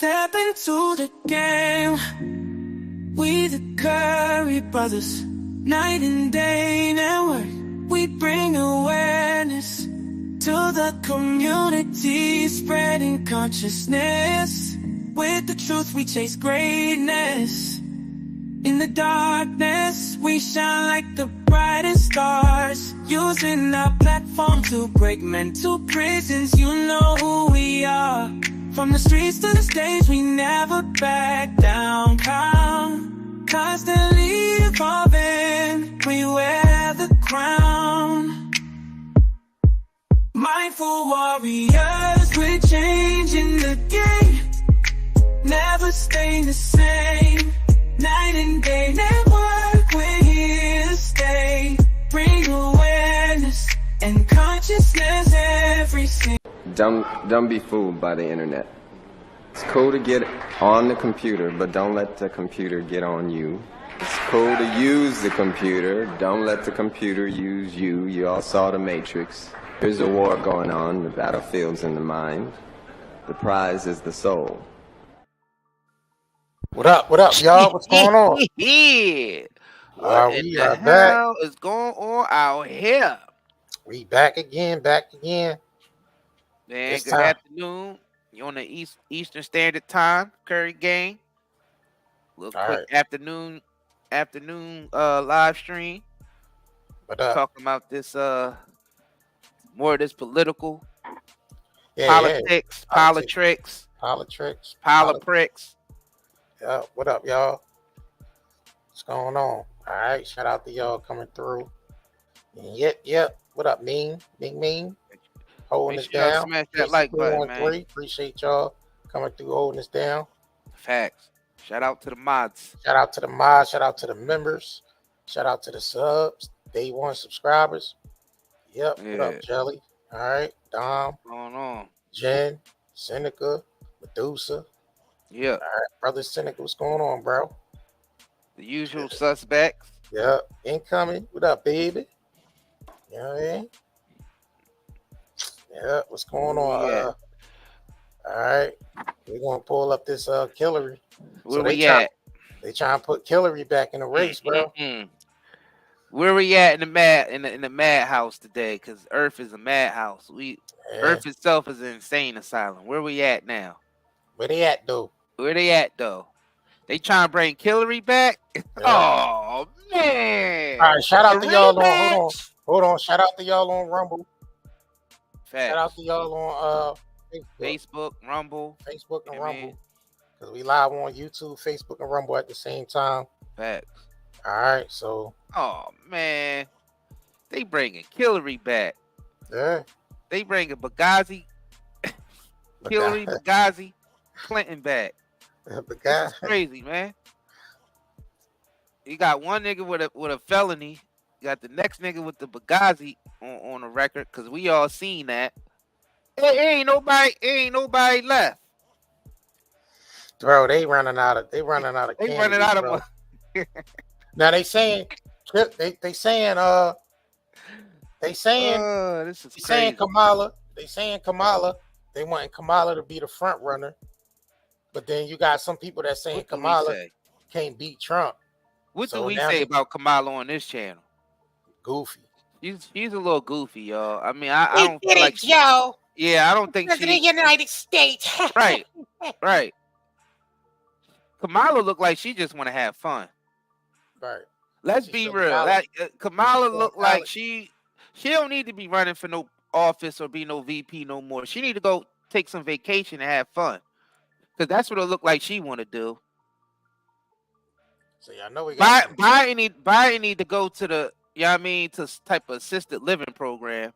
step into the game. We the Curry brothers, night and day network. We bring awareness to the community, spreading consciousness. With the truth we chase greatness. In the darkness we shine like the brightest stars, using our platform to break mental prisons. You know who we are. From the streets to the stage, we never back down. Constantly evolving, we wear the crown. Mindful warriors, we're changing the game. Never staying the same. Night and day network, we're here to stay. Bring awareness and consciousness every single. Don't be fooled by the internet. It's cool to get on the computer, but don't let the computer get on you. It's cool to use the computer, don't let the computer use you. You all saw The Matrix. There's a war going on, the battlefield's in the mind. The prize is the soul. What up, y'all? What's going on? Yeah. What in the hell is going on out here? We back again. Man, good afternoon. You on the Eastern Standard Time, Curry Gang. Little quick afternoon live stream. Talking about this more of this political politics, politics. Yeah, what up, y'all? What's going on? All right, shout out to y'all coming through. And yep. What up, Mean? Holding us down. Smash that like button, man. Appreciate y'all coming through, holding us down. Facts. Shout out to the mods. Shout out to the members. Shout out to the subs, day one subscribers. Yep. Yeah. What up, Jelly? All right, Dom. What's going on? Jen, Seneca, Medusa. Yeah. All right, brother Seneca, what's going on, bro? The usual suspects. Yep. Incoming. What up, baby? You know what I mean? Yeah, what's going on? Yeah. All right. We're gonna pull up this Killary. Where we at? They trying to put Killary back in the race, bro. Where we at in the madhouse today? Because Earth is a madhouse. Earth itself is an insane asylum. Where we at now? Where they at though? They trying to bring Killary back? Yeah. Oh man! All right, shout out to y'all on. Hold on. Shout out to y'all on Rumble. Facts. Shout out to y'all on Facebook, Rumble, and Rumble. Because we live on YouTube, Facebook, and Rumble at the same time. Facts. All right, so. Oh man, they bringing Killary back. Yeah. They bringing Benghazi, Hillary, Benghazi, Clinton back. That's crazy, man. You got one nigga with a felony. You got the next nigga with the Benghazi on the record, because we all seen that. Ain't nobody left. Bro, they running out of candy, bro. Now they saying Kamala. They saying Kamala. They want Kamala to be the front runner. But then you got some people that saying Kamala can't beat Trump. What do we say about Kamala on this channel? Goofy. He's a little goofy, y'all. I mean, I don't feel like Joe. Yeah, I don't think President of the United States. Right. Kamala look like she just want to have fun. Right. Let's be real. Kamala look like she don't need to be running for no office or be no VP no more. She need to go take some vacation and have fun. Because that's what it look like she want to do. So y'all know we got Biden need to go to the, you know what I mean, to type of assisted living program.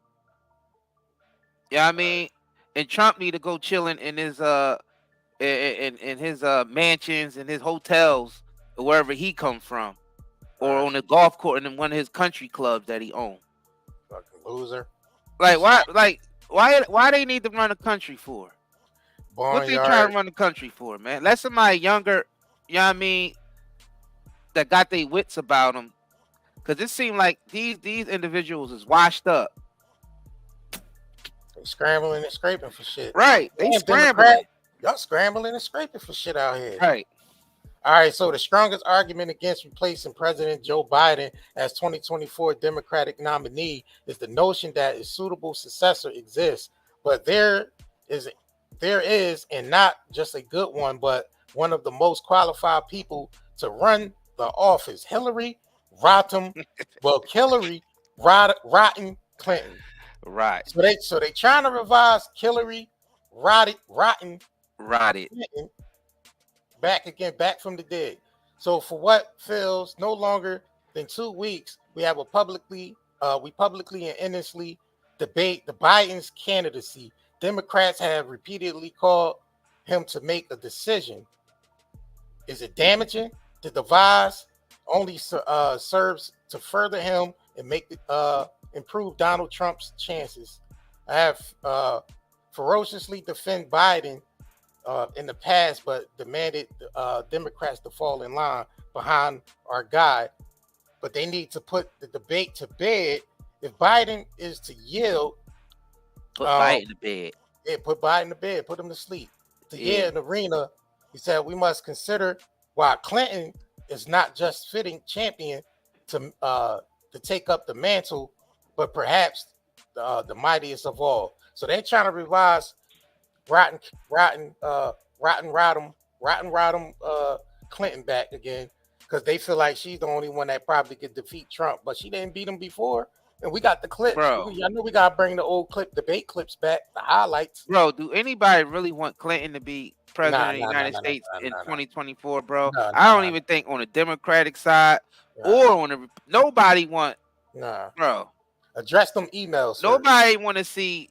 You know what I mean? And Trump need to go chilling in his mansions and his hotels or wherever he come from. Or on the golf course in one of his country clubs that he owns. Fucking loser. Like why they need to run a country for? What they trying to run the country for, man? Let somebody younger, you know what I mean, that got their wits about them. Because it seemed like these individuals is washed up. They scrambling and scraping for shit. Right. They scrambling. Y'all scrambling and scraping for shit out here. Right. All right, so the strongest argument against replacing President Joe Biden as 2024 Democratic nominee is the notion that a suitable successor exists, but there is, and not just a good one, but one of the most qualified people to run the office, Hillary Rotten Clinton. Right. So they trying to revise Hillary Rotten Clinton back from the dead. So for what feels no longer than 2 weeks, we publicly and endlessly debate the Biden's candidacy. Democrats have repeatedly called him to make a decision. Is it damaging? The device only serves to further him and improve Donald Trump's chances. I have ferociously defend Biden in the past, but demanded Democrats to fall in line behind our guy. But they need to put the debate to bed. If Biden is to yield, put Biden to bed. Yeah, put Biden to bed. Put him to sleep. To yield in the arena, he said we must consider why Clinton is not just fitting champion to take up the mantle, but perhaps the mightiest of all. So they're trying to revise Rotten Clinton back again because they feel like she's the only one that probably could defeat Trump, but she didn't beat him before. And we got the clips. Bro. I know we gotta bring the old debate clips back, the highlights. Bro, do anybody really want Clinton to be president of the United States in 2024, bro? I don't even think on the Democratic side or on the nobody want. Bro. Address them emails. Nobody want to see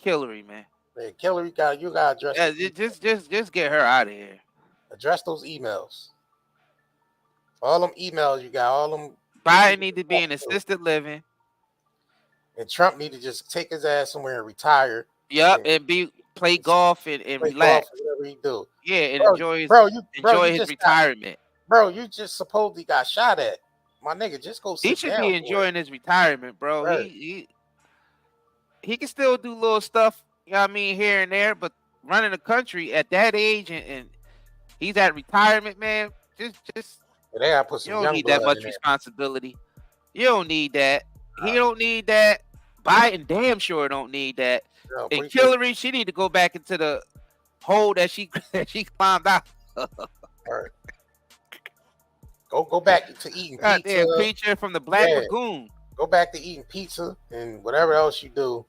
Hillary, man. Yeah, Hillary you gotta address. Yeah, just get her out of here. Address those emails. All them emails you got, all them. Biden need to be in assisted living. And Trump need to just take his ass somewhere and retire. Yep, and play golf and relax. Golf, whatever he do. Yeah, and enjoy his retirement. You just supposedly got shot at. My nigga, just go sit down. He should be enjoying his retirement, bro. Right. He can still do little stuff, you know what I mean, here and there, but running the country at that age and he's at retirement, man. Just they gotta put some you don't need that much responsibility. You don't need that. He don't need that. Biden damn sure don't need that. No, and Hillary, she need to go back into the hole that she climbed out. All right. Go back to eating pizza. Preacher from the Black Lagoon. Go back to eating pizza and whatever else you do.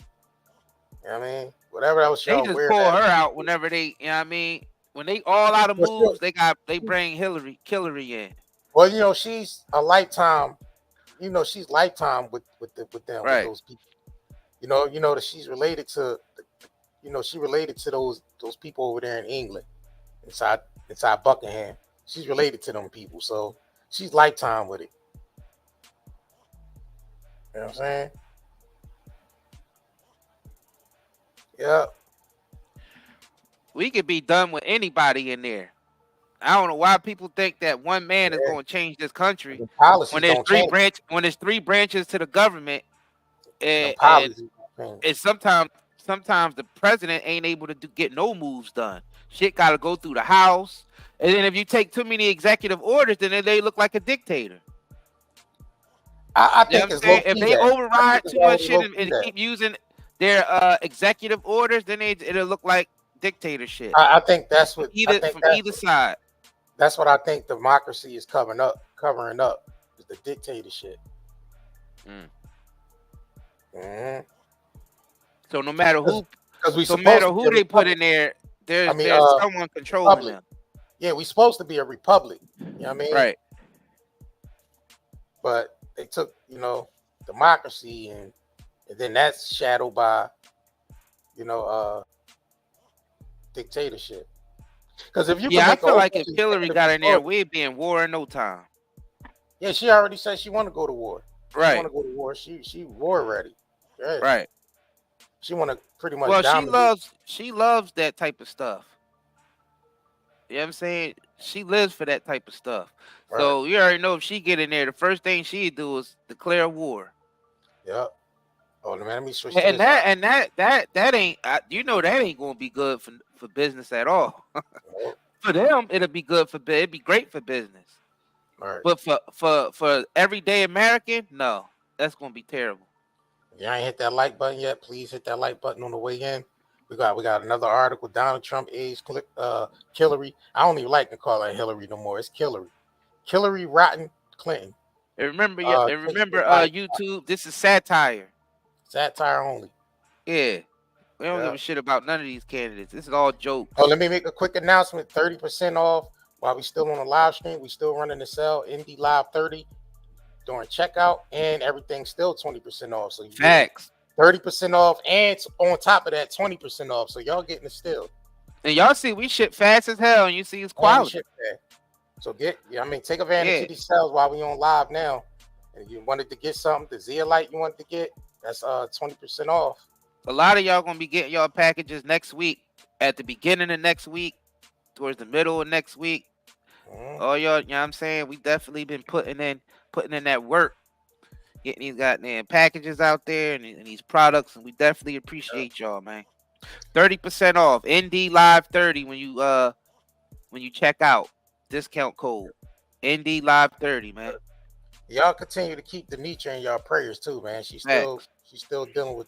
You know what I mean? Whatever else they just pull her out whenever they, you know what I mean? When they all out of moves, they bring Hillary in. Well, you know, she's a lifetime. You know, she's lifetime with them, right. With those people. You know that she's related to, she related to those people over there in England, inside Buckingham. She's related to them people, so she's lifetime with it. You know what I'm saying? Yeah. We could be done with anybody in there. I don't know why people think that one man is going to change this country when there's three branches to the government, and sometimes the president ain't able to get no moves done. Shit got to go through the House, and then if you take too many executive orders, then they look like a dictator. I think if they override too much shit and keep using their executive orders, then it'll look like dictatorship. I think that's what either side. That's what I think democracy is covering up is the dictatorship. Mm-hmm. So no matter who they put in there, there's someone controlling them. Yeah, we're supposed to be a republic. You know what I mean? Right. But they took, democracy and then that's shadowed by, dictatorship. Because if you I feel like if Hillary got in there, we'd be in war in no time. Yeah, she already said she want to go to war. Right. She want to go to war. She war ready. Yeah. Right. She want to pretty much. Well, she loves that type of stuff. You know what I'm saying? She lives for that type of stuff. Right. So you already know if she get in there, the first thing she'd do is declare war. Yep. Oh man, let me switch. And that ain't that ain't gonna be good for business at all. For them, it'll be good for it'd be great for business. Right. But for everyday American, no, that's gonna be terrible. If y'all ain't hit that like button yet, please hit that like button on the way in. We got another article. Donald Trump aides Hillary. I don't even like to call her Hillary no more. It's Hillary. Hillary Rotten Clinton. And remember, YouTube. This is satire. Satire only. Yeah. We don't give a shit about none of these candidates. This is all jokes. Oh, let me make a quick announcement. 30% off while we still on the live stream. We still running the sale. Indie Live 30 during checkout, and everything's still 20% off. So you facts. 30% off, and on top of that, 20% off. So y'all getting the steal. And y'all see we ship fast as hell, and you see it's quality. So take advantage of these sales while we on live now. And you wanted to get something, the Zeolite you wanted to get, that's 20% off. A lot of y'all gonna be getting y'all packages next week, at the beginning of next week, towards the middle of next week. Oh, y'all, you know what I'm saying? We definitely been putting in that work, getting these goddamn packages out there and these products, and we definitely appreciate y'all, man. 30% off, ND Live 30 when you check out. Discount code ND Live 30, man. Y'all continue to keep Denitra in y'all prayers too, man. She's still dealing with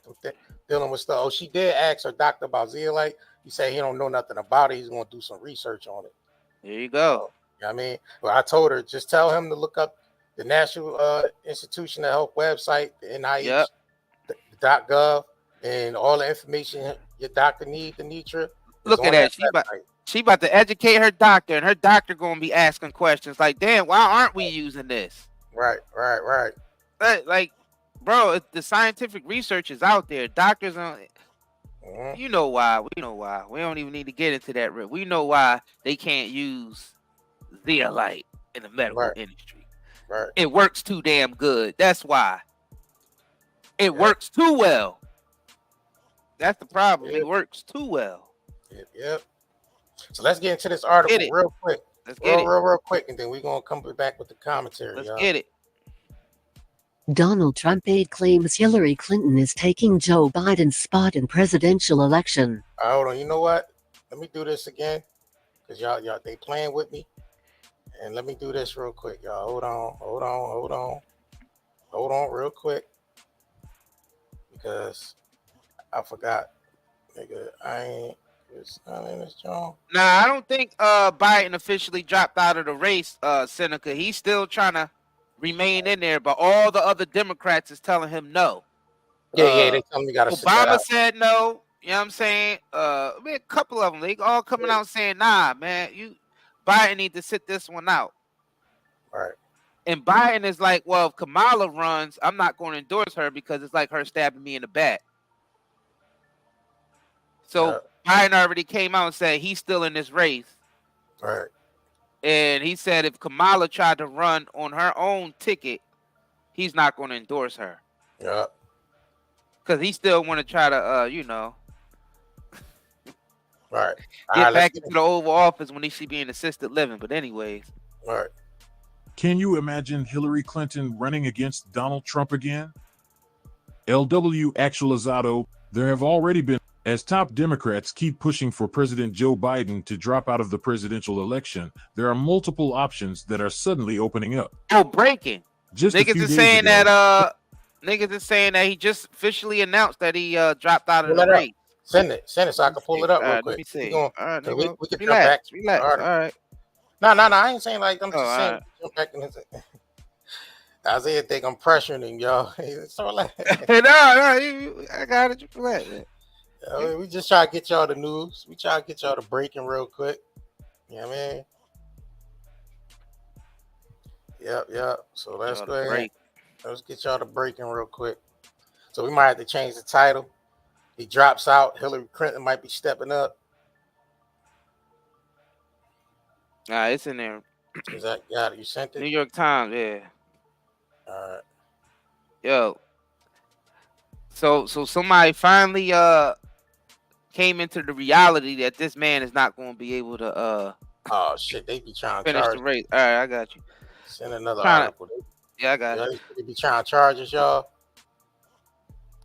stuff. Oh, she did ask her doctor about Zeolite. He said he don't know nothing about it. He's gonna do some research on it. There you go. You know what I mean? Well, I told her just tell him to look up the National Institution of Health website, the NIH, the .gov, and all the information your doctor needs, Denitra. Look at that. She about to educate her doctor, and her doctor gonna be asking questions like, "Damn, why aren't we using this?" Right. Like, bro, the scientific research is out there. Doctors on, you know why? We know why. We don't even need to get into that. We know why they can't use Zeolite in the medical industry. Right. It works too damn good. That's why. It works too well. That's the problem. It works too well. Yep. So let's get into this article real quick. Let's get real quick, and then we're gonna come back with the commentary. Let's get it. Donald Trump aide claims Hillary Clinton is taking Joe Biden's spot in presidential election. Hold on. You know what? Let me do this again, because y'all they playing with me. And let me do this real quick, y'all. Hold on real quick. Because I forgot. Nigga, Nah, I don't think Biden officially dropped out of the race, Seneca. He's still trying to remain in there, but all the other Democrats is telling him no. They tell me gotta Obama said no. You know what I'm saying? A couple of them, they all coming out saying, nah, man, Biden need to sit this one out. Right. And Biden is like, well, if Kamala runs, I'm not going to endorse her because it's like her stabbing me in the back. So Biden already came out and said he's still in this race. Right. And he said if Kamala tried to run on her own ticket, he's not going to endorse her. Yeah. Because he still want to try to, right. Get back into the Oval Office when he should be in assisted living. But anyways. Right. Can you imagine Hillary Clinton running against Donald Trump again? LW Actualizado, there have already been, as top Democrats keep pushing for President Joe Biden to drop out of the presidential election, there are multiple options that are suddenly opening up. Oh, breaking. Just niggas is saying that niggas is saying that he just officially announced that he dropped out of the race. Send it so I can pull it up real quick. Let me see. All right, we can relax. All right. No, I ain't saying like I'm just saying jump back in his Isaiah think I'm pressuring him, y'all. It's all like no, I got it. You relax, man. We just try to get y'all the news. We try to get y'all the breaking real quick. You know what I mean? Yep. So let's go ahead. Let's get y'all the breaking real quick. So we might have to change the title. He drops out. Hillary Clinton might be stepping up. Nah, it's in there. Is that you sent it? New York Times, yeah. All right. Yo. So somebody finally came into the reality that this man is not going to be able to oh shit, they be trying to finish the race. All right, I got you. Send another article. Yeah, I got it. They be trying to charge us, y'all.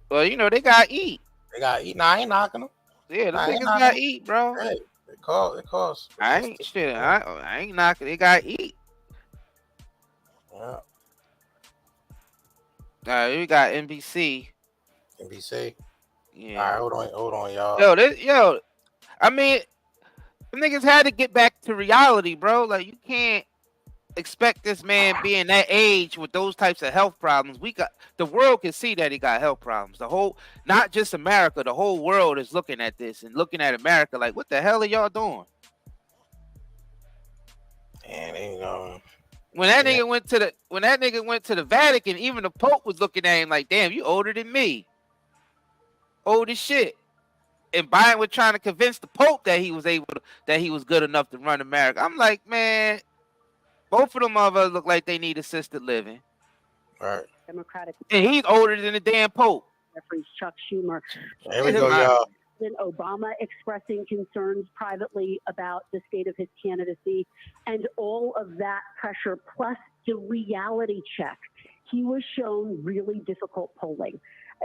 Well, you know, they got to eat. They got to eat. Nah, I ain't knocking them. Yeah, the niggas got to eat, bro. Hey, it costs. I ain't shit. I ain't knocking. They got to eat. Yeah. We got NBC. Yeah. All right, hold on, y'all. Yo. I mean, the niggas had to get back to reality, bro. Like, you can't expect this man being that age with those types of health problems. The world can see that he got health problems. Not just America, the whole world is looking at this and looking at America like, what the hell are y'all doing? And when that nigga went to the Vatican, even the Pope was looking at him like, damn, you older than me. Old as shit. And Biden was trying to convince the Pope that he was good enough to run America. I'm like, man, both of them motherfuckers look like they need assisted living. Right. Democratic. And he's older than the damn Pope. Jeffries, Chuck Schumer. There we go, y'all. President Obama expressing concerns privately about the state of his candidacy, and all of that pressure plus the reality check. He was shown really difficult polling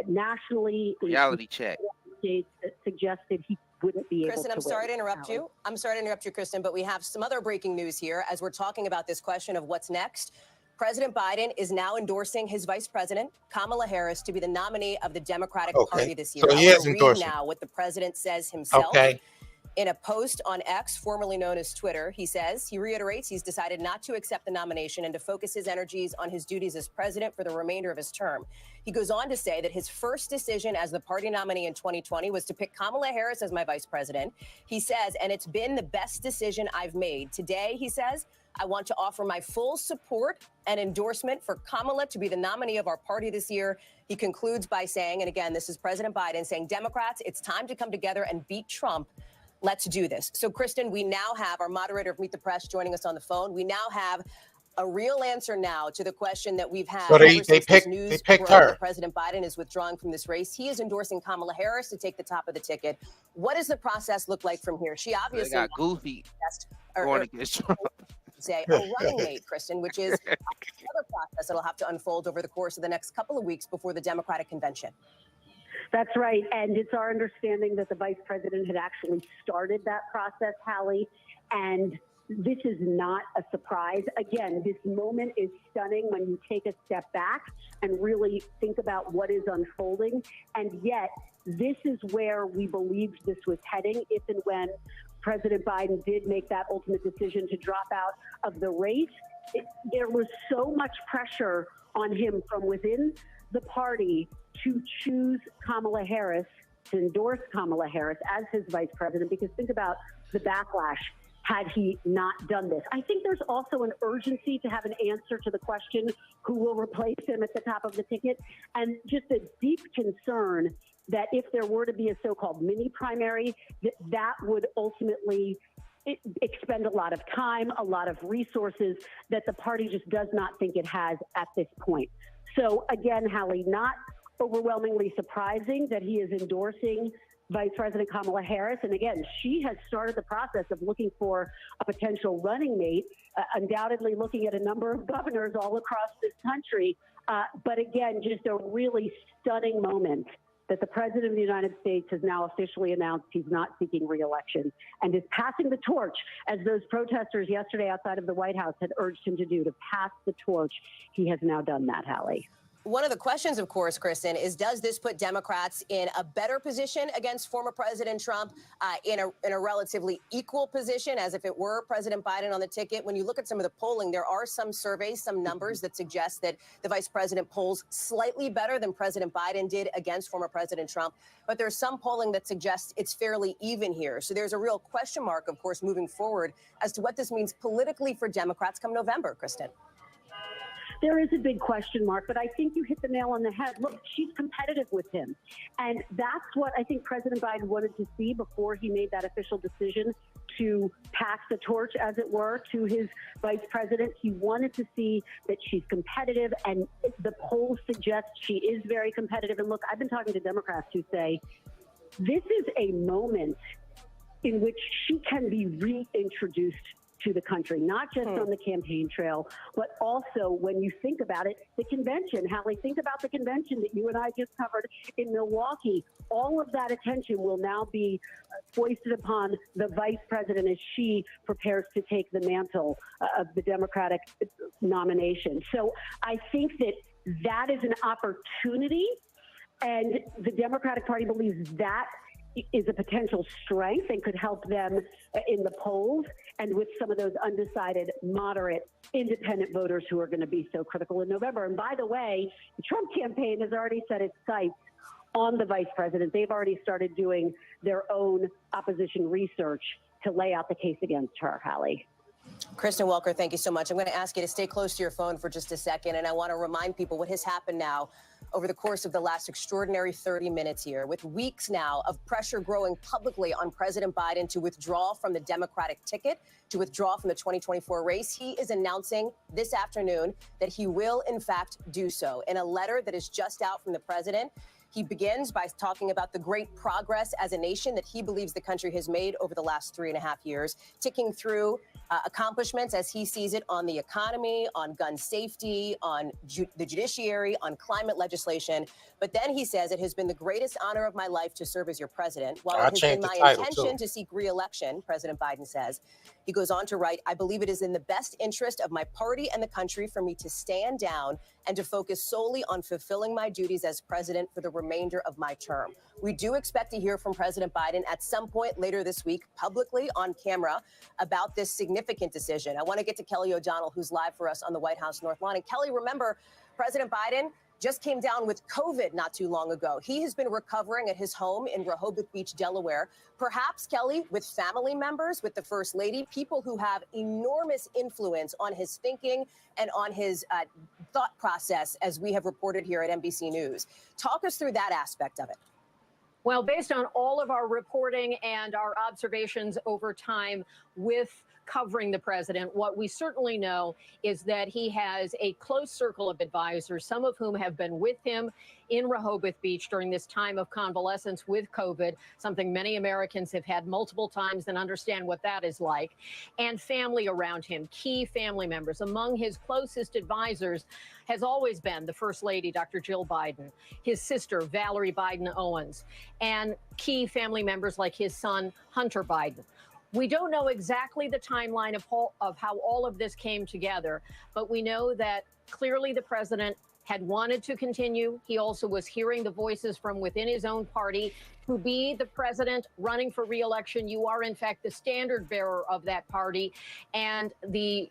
nationally. Reality check. States that suggested he wouldn't be Kristen, able to I'm sorry win. to interrupt you. I'm sorry to interrupt you, Kristen, but we have some other breaking news here as we're talking about this question of what's next. President Biden is now endorsing his vice president, Kamala Harris, to be the nominee of the Democratic Party this year. So he is endorsing now what the president says himself. Okay. In a post on X, formerly known as Twitter, he reiterates he's decided not to accept the nomination and to focus his energies on his duties as president for the remainder of his term. He goes on to say that his first decision as the party nominee in 2020 was to pick Kamala Harris as my vice president. He says, and it's been the best decision I've made. Today, he says, I want to offer my full support and endorsement for Kamala to be the nominee of our party this year. He concludes by saying, and again, this is President Biden saying, Democrats, it's time to come together and beat Trump. Let's do this. So, Kristen, we now have our moderator of Meet the Press joining us on the phone. We now have a real answer now to the question that we've had. So they picked her. President Biden is withdrawing from this race. He is endorsing Kamala Harris to take the top of the ticket. What does the process look like from here? She obviously got goofy going against Trump. Say a running mate, Kristen, which is another process that'll have to unfold over the course of the next couple of weeks before the Democratic convention. That's right. And it's our understanding that the vice president had actually started that process, Hallie. And this is not a surprise. Again, this moment is stunning when you take a step back and really think about what is unfolding. And yet, this is where we believed this was heading if and when President Biden did make that ultimate decision to drop out of the race. There was so much pressure on him from within the party to choose Kamala Harris, to endorse Kamala Harris as his vice president, because think about the backlash had he not done this. I think there's also an urgency to have an answer to the question, who will replace him at the top of the ticket, and just a deep concern that if there were to be a so-called mini primary, that would ultimately expend a lot of time, a lot of resources that the party just does not think it has at this point. So again, Hallie, not overwhelmingly surprising that he is endorsing Vice President Kamala Harris. And again, she has started the process of looking for a potential running mate, undoubtedly looking at a number of governors all across this country. But again, just a really stunning moment that the President of the United States has now officially announced he's not seeking re-election and is passing the torch, as those protesters yesterday outside of the White House had urged him to do, to pass the torch. He has now done that, Hallie. One of the questions, of course, Kristen, is does this put Democrats in a better position against former President Trump, in a relatively equal position as if it were President Biden on the ticket? When you look at some of the polling, there are some surveys, some numbers that suggest that the vice president polls slightly better than President Biden did against former President Trump. But there's some polling that suggests it's fairly even here. So there's a real question mark, of course, moving forward as to what this means politically for Democrats come November, Kristen. There is a big question mark, but I think you hit the nail on the head. Look, she's competitive with him. And that's what I think President Biden wanted to see before he made that official decision to pass the torch, as it were, to his vice president. He wanted to see that she's competitive, and the polls suggest she is very competitive. And look, I've been talking to Democrats who say this is a moment in which she can be reintroduced to the country, not just on the campaign trail, but also when you think about it, the convention. Hallie, think about the convention that you and I just covered in Milwaukee. All of that attention will now be foisted upon the vice president as she prepares to take the mantle of the Democratic nomination. So I think that that is an opportunity, and the Democratic Party believes that is a potential strength and could help them in the polls and with some of those undecided, moderate, independent voters who are going to be so critical in November. And by the way, the Trump campaign has already set its sights on the vice president. They've already started doing their own opposition research to lay out the case against her, Hallie. Kristen Welker, thank you so much. I'm going to ask you to stay close to your phone for just a second, and I want to remind people what has happened now over the course of the last extraordinary 30 minutes here, with weeks now of pressure growing publicly on President Biden to withdraw from the Democratic ticket, to withdraw from the 2024 race. He is announcing this afternoon that he will, in fact, do so. In a letter that is just out from the president, he begins by talking about the great progress as a nation that he believes the country has made over the last 3.5 years, ticking through accomplishments as he sees it on the economy, on gun safety, on the judiciary, on climate legislation. But then he says, it has been the greatest honor of my life to serve as your president. While it has been my intention to seek re-election, President Biden says, he goes on to write, I believe it is in the best interest of my party and the country for me to stand down and to focus solely on fulfilling my duties as president for the remainder of my term. We do expect to hear from President Biden at some point later this week, publicly on camera, about this significant decision. I want to get to Kelly O'Donnell, who's live for us on the White House North Lawn. And Kelly, remember, President Biden just came down with COVID not too long ago. He has been recovering at his home in Rehoboth Beach, Delaware. Perhaps, Kelly, with family members, with the First Lady, people who have enormous influence on his thinking and on his thought process, as we have reported here at NBC News. Talk us through that aspect of it. Well, based on all of our reporting and our observations over time with covering the president, what we certainly know is that he has a close circle of advisors, some of whom have been with him in Rehoboth Beach during this time of convalescence with COVID, something many Americans have had multiple times and understand what that is like, and family around him, key family members. Among his closest advisors has always been the First Lady, Dr. Jill Biden, his sister, Valerie Biden Owens, and key family members like his son, Hunter Biden. We don't know exactly the timeline of how all of this came together, but we know that clearly the president had wanted to continue. He also was hearing the voices from within his own party. To be the president running for re-election, you are in fact the standard bearer of that party. And the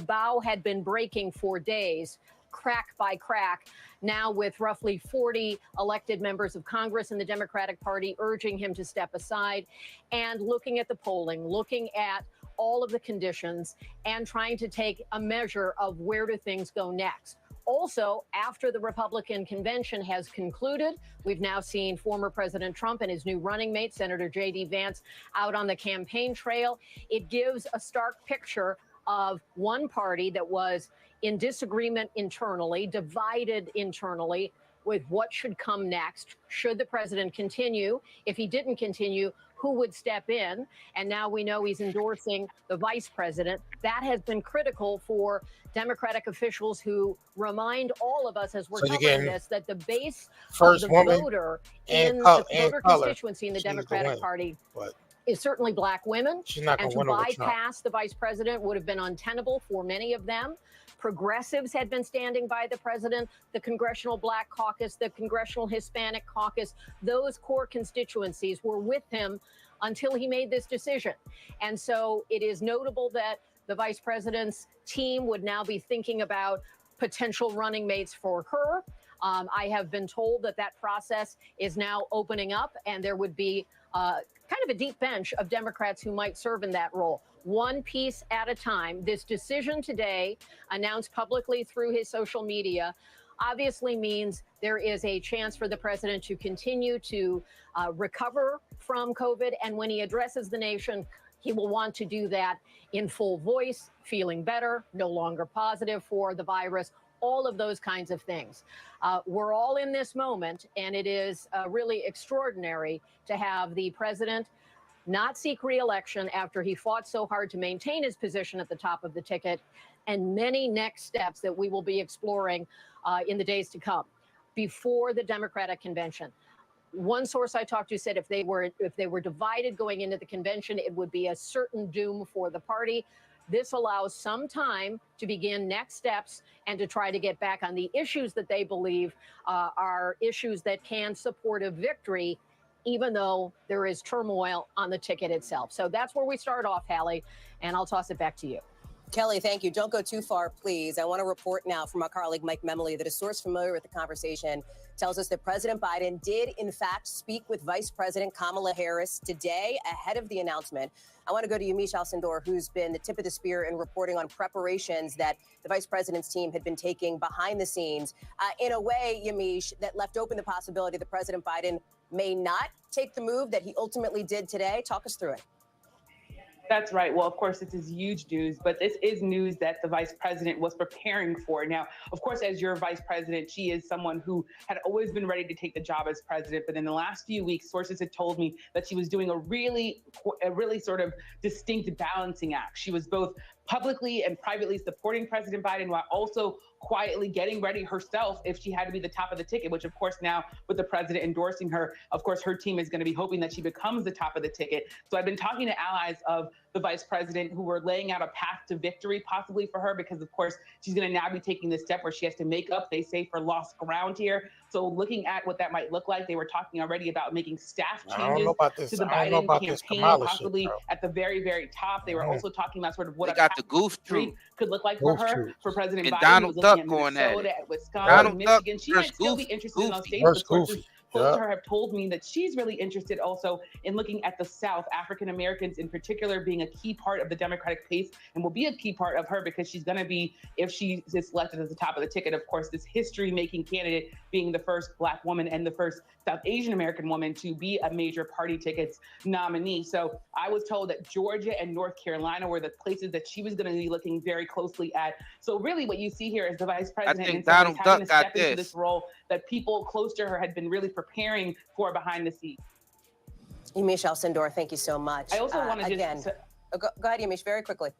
bow had been breaking for days, crack by crack, now with roughly 40 elected members of Congress in the Democratic Party urging him to step aside, and looking at the polling, looking at all of the conditions, and trying to take a measure of where do things go next. Also, after the Republican convention has concluded, we've now seen former President Trump and his new running mate, Senator J.D. Vance, out on the campaign trail. It gives a stark picture of one party that was in disagreement internally, divided internally with what should come next. Should the president continue? If he didn't continue, who would step in? And now we know he's endorsing the vice president. That has been critical for Democratic officials who remind all of us as we're covering this that the base of the voter in the voter constituency in the Democratic Party is certainly black women. And to bypass the vice president would have been untenable for many of them. Progressives had been standing by the president, the Congressional Black Caucus, the Congressional Hispanic Caucus. Those core constituencies were with him until he made this decision. And so it is notable that the vice president's team would now be thinking about potential running mates for her. I have been told that that process is now opening up, and there would be kind of a deep bench of Democrats who might serve in that role. One piece at a time. This decision today, announced publicly through his social media, obviously means there is a chance for the president to continue to recover from COVID. And when he addresses the nation, he will want to do that in full voice, feeling better, no longer positive for the virus, all of those kinds of things. We're all in this moment, and it is really extraordinary to have the president not seek re-election after he fought so hard to maintain his position at the top of the ticket, and many next steps that we will be exploring in the days to come before the Democratic convention. One source I talked to said if they were divided going into the convention, it would be a certain doom for the party. This allows some time to begin next steps and to try to get back on the issues that they believe are issues that can support a victory, even though there is turmoil on the ticket itself. So that's where we start off, Hallie, and I'll toss it back to you. Kelly, thank you. Don't go too far, please. I want to report now from our colleague Mike Memley that a source familiar with the conversation tells us that President Biden did, in fact, speak with Vice President Kamala Harris today ahead of the announcement. I want to go to Yamiche Alcindor, who's been the tip of the spear in reporting on preparations that the vice president's team had been taking behind the scenes. In a way, Yamiche, that left open the possibility that President Biden may not take the move that he ultimately did today. Talk us through it. That's right. Well, of course, this is huge news, but this is news that the vice president was preparing for. Now, of course, as your vice president, she is someone who had always been ready to take the job as president. But in the last few weeks, sources had told me that she was doing a really sort of distinct balancing act. She was both publicly and privately supporting President Biden while also quietly getting ready herself if she had to be the top of the ticket, which of course now with the president endorsing her, of course, her team is going to be hoping that she becomes the top of the ticket. So I've been talking to allies of the vice president who were laying out a path to victory possibly for her, because of course she's going to now be taking this step where she has to make up, they say, for lost ground here. So looking at what that might look like, they were talking already about making staff changes to the Biden campaign, possibly at the very, very top. They were also talking about sort of what the goof troop could look like for her, for President and Biden. Donald Duck going at it. At Wisconsin, Michigan. She might still be interested in those states, but sources close to her have told me that she's really interested also in looking at the South, African Americans in particular being a key part of the Democratic pace, and will be a key part of her because she's going to be, if she is selected as the top of the ticket, of course, this history-making candidate, being the first Black woman and the first South Asian American woman to be a major party tickets nominee. So I was told that Georgia and North Carolina were the places that she was going to be looking very closely at. So really what you see here is the vice president I think Donald Duck got into this role that people close to her had been really preparing for behind the scenes. Yamiche Alcindor, thank you so much. I also want to go ahead, Yamiche, very quickly.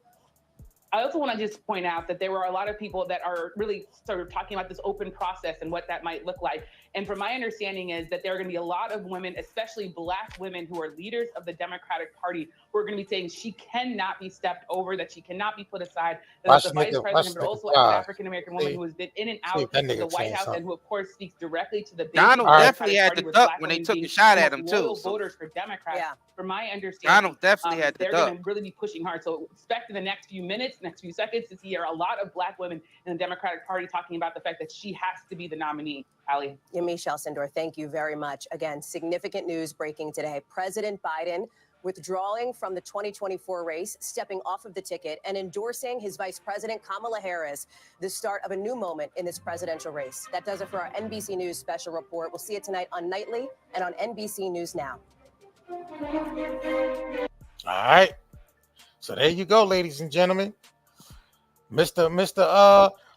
I also want to just point out that there were a lot of people that are really sort of talking about this open process and what that might look like. And from my understanding is that there are going to be a lot of women, especially Black women who are leaders of the Democratic Party, who are going to be saying she cannot be stepped over, that she cannot be put aside, that as the vice president, but also as an African-American woman who has been in and out of the White House and who, of course, speaks directly to the base. Donald definitely had the duck when they took a shot at him, too. Voters for Democrats. Yeah. From my understanding, Donald definitely had the they're duck. going to really be pushing hard. So expect in the next few minutes, next few seconds, to hear a lot of Black women in the Democratic Party talking about the fact that she has to be the nominee. Ali. Yamiche Alcindor, thank you very much. Again, significant news breaking today. President Biden withdrawing from the 2024 race, stepping off of the ticket, and endorsing his vice president, Kamala Harris, the start of a new moment in this presidential race. That does it for our NBC News special report. We'll see it tonight on Nightly and on NBC News Now. All right. So there you go, ladies and gentlemen. Mr.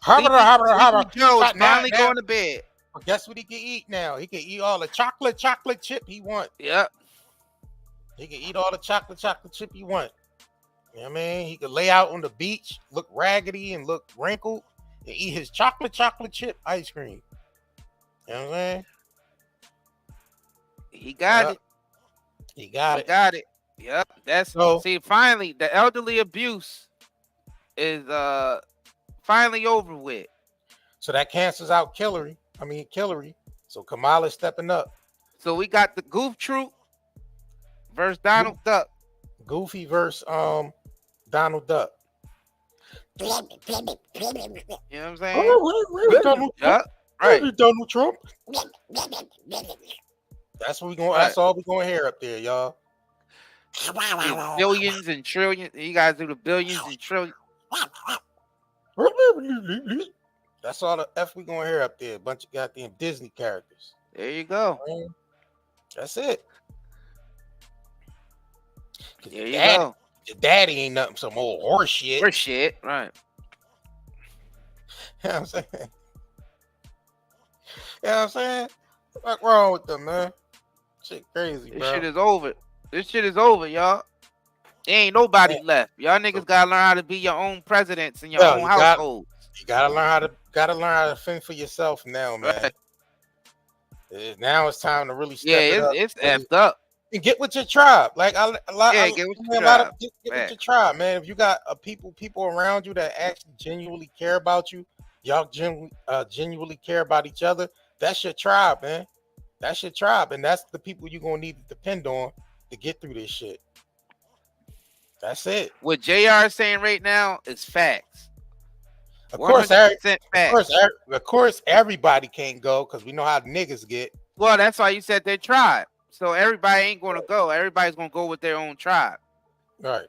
Harvard Joe's finally going to bed. Well, guess what he can eat now? He can eat all the chocolate chip he wants. Yep. He can eat all the chocolate chip he wants. You know what I mean? He could lay out on the beach, look raggedy and look wrinkled, and eat his chocolate chip ice cream. You know what I'm saying? He got it. He got it. Yep. That's so. See, finally, the elderly abuse is finally over with. So that cancels out Hillary. So Kamala's stepping up. So we got the Goof Troop versus Donald Duck. Goofy versus Donald Duck. You know what I'm saying? Donald Trump. Right. Donald Trump. That's what we going. That's all we going to hear up there, y'all. Billions and trillions. You guys do the billions and trillions. That's all the F we going to hear up there. A bunch of goddamn Disney characters. There you go. That's it. There you go. Your daddy ain't nothing, some old horse shit. Horse shit, right. You know what I'm saying? You know what I'm saying? What's wrong with them, man? Shit crazy, bro. This shit is over. This shit is over, y'all. There ain't nobody left. Y'all niggas gotta learn how to be your own presidents in your own household. You gotta learn how to fend for yourself now, man. Right. Now it's time to really step it up. It's effed up. And get with your tribe. Like get with your tribe, man. If you got people around you that actually genuinely care about you, y'all genuinely care about each other. That's your tribe, man. That's your tribe, and that's the people you're gonna need to depend on to get through this shit. That's it. What JR is saying right now is facts. Of course, everybody can't go because we know how niggas get. Well, that's why you said their tribe. So everybody ain't gonna go. Everybody's gonna go with their own tribe. Right.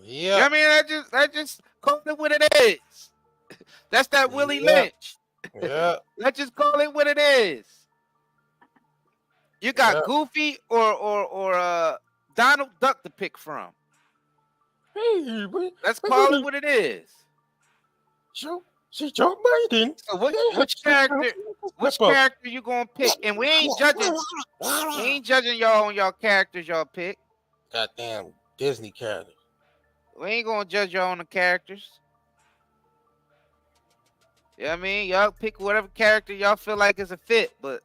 Yeah. I mean, that just call it what it is. That's that Willie Lynch. Yeah. Let's just call it what it is. You got Goofy or Donald Duck to pick from. Let's call it what it is. She's Joe Biden. So which character you gonna pick? And we ain't judging y'all on y'all characters y'all pick. Goddamn Disney characters. We ain't gonna judge y'all on the characters. You know what I mean? Y'all pick whatever character y'all feel like is a fit, but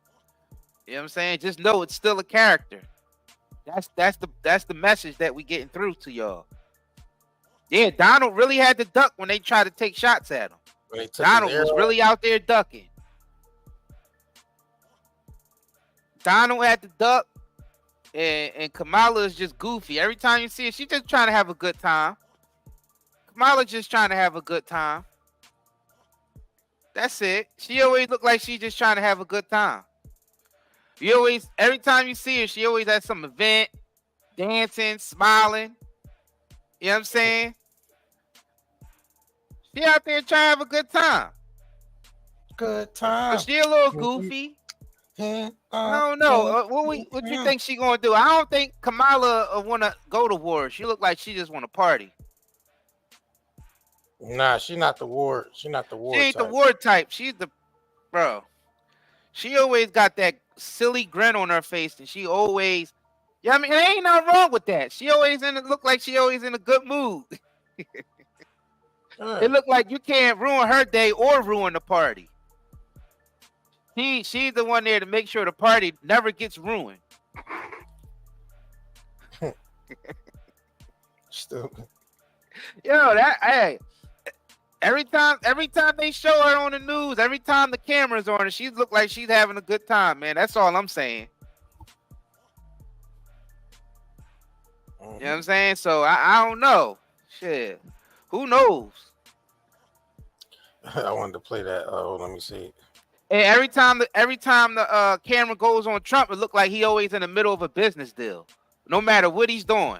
you know what I'm saying? Just know it's still a character. That's the message that we getting through to y'all. Yeah, Donald really had to duck when they tried to take shots at him. Donald was really out there ducking. Donald had to duck, and Kamala is just goofy. Every time you see her, she's just trying to have a good time. Kamala just trying to have a good time. That's it. She always look like she's just trying to have a good time. Every time you see her, she always at some event, dancing, smiling. You know what I'm saying? She out there trying to have a good time. Good time. But she a little goofy. I don't know. What you think she gonna do? I don't think Kamala want to go to war. She look like she just want to party. Nah, she not the war. She ain't type. The war type. She's the bro. She always got that silly grin on her face, and she always. Yeah, I mean, there ain't nothing wrong with that. She always look like she always in a good mood. It look like you can't ruin her day or ruin the party. She's the one there to make sure the party never gets ruined. Stupid. Yo, every time they show her on the news, every time the camera's on her, she look like she's having a good time, man. That's all I'm saying. You know what I'm saying? So I don't know. Shit. Who knows? I wanted to play that. Let me see. And every time the camera goes on Trump, it look like he always in the middle of a business deal. No matter what he's doing.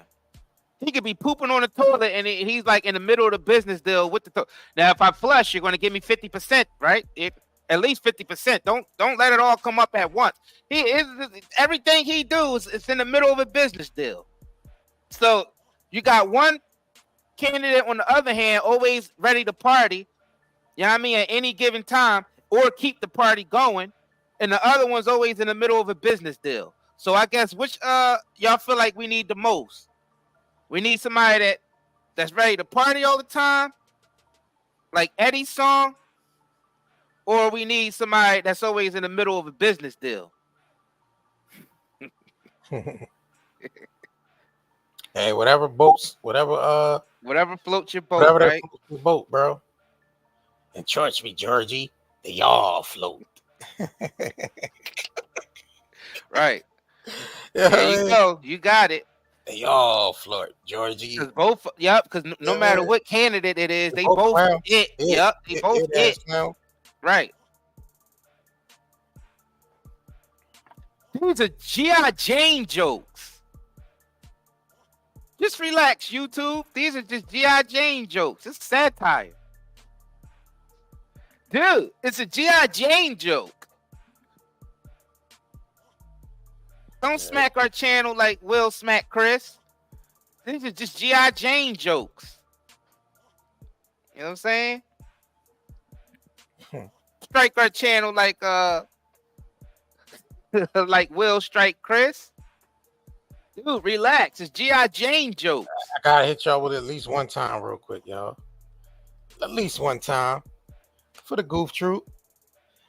He could be pooping on the toilet and he's like in the middle of the business deal with the toilet. Now, if I flush, you're going to give me 50%, right? At least 50%. Don't let it all come up at once. Everything he does is in the middle of a business deal. So you got one candidate on the other hand, always ready to party. You know what I mean? At any given time, or keep the party going, and the other one's always in the middle of a business deal. So I guess which y'all feel like we need the most? We need somebody that's ready to party all the time, like Eddie's song, or we need somebody that's always in the middle of a business deal. Hey, whatever floats your boat, right? Floats your boat, bro. And trust me, Georgie, they all float. Right. There you go. You got it. They all float, Georgie. Because no matter what candidate it is, they both hit. Yep, they both hit. Right. These are G.I. Jane jokes. Just relax, YouTube. These are just G.I. Jane jokes. It's satire. Dude, it's a G.I. Jane joke. Don't smack our channel like Will smack Chris. These are just G.I. Jane jokes. You know what I'm saying? Strike our channel like like Will Strike Chris. Dude, relax. It's G.I. Jane jokes. I gotta hit y'all with at least one time real quick, y'all. At least one time. For the Goof Troop.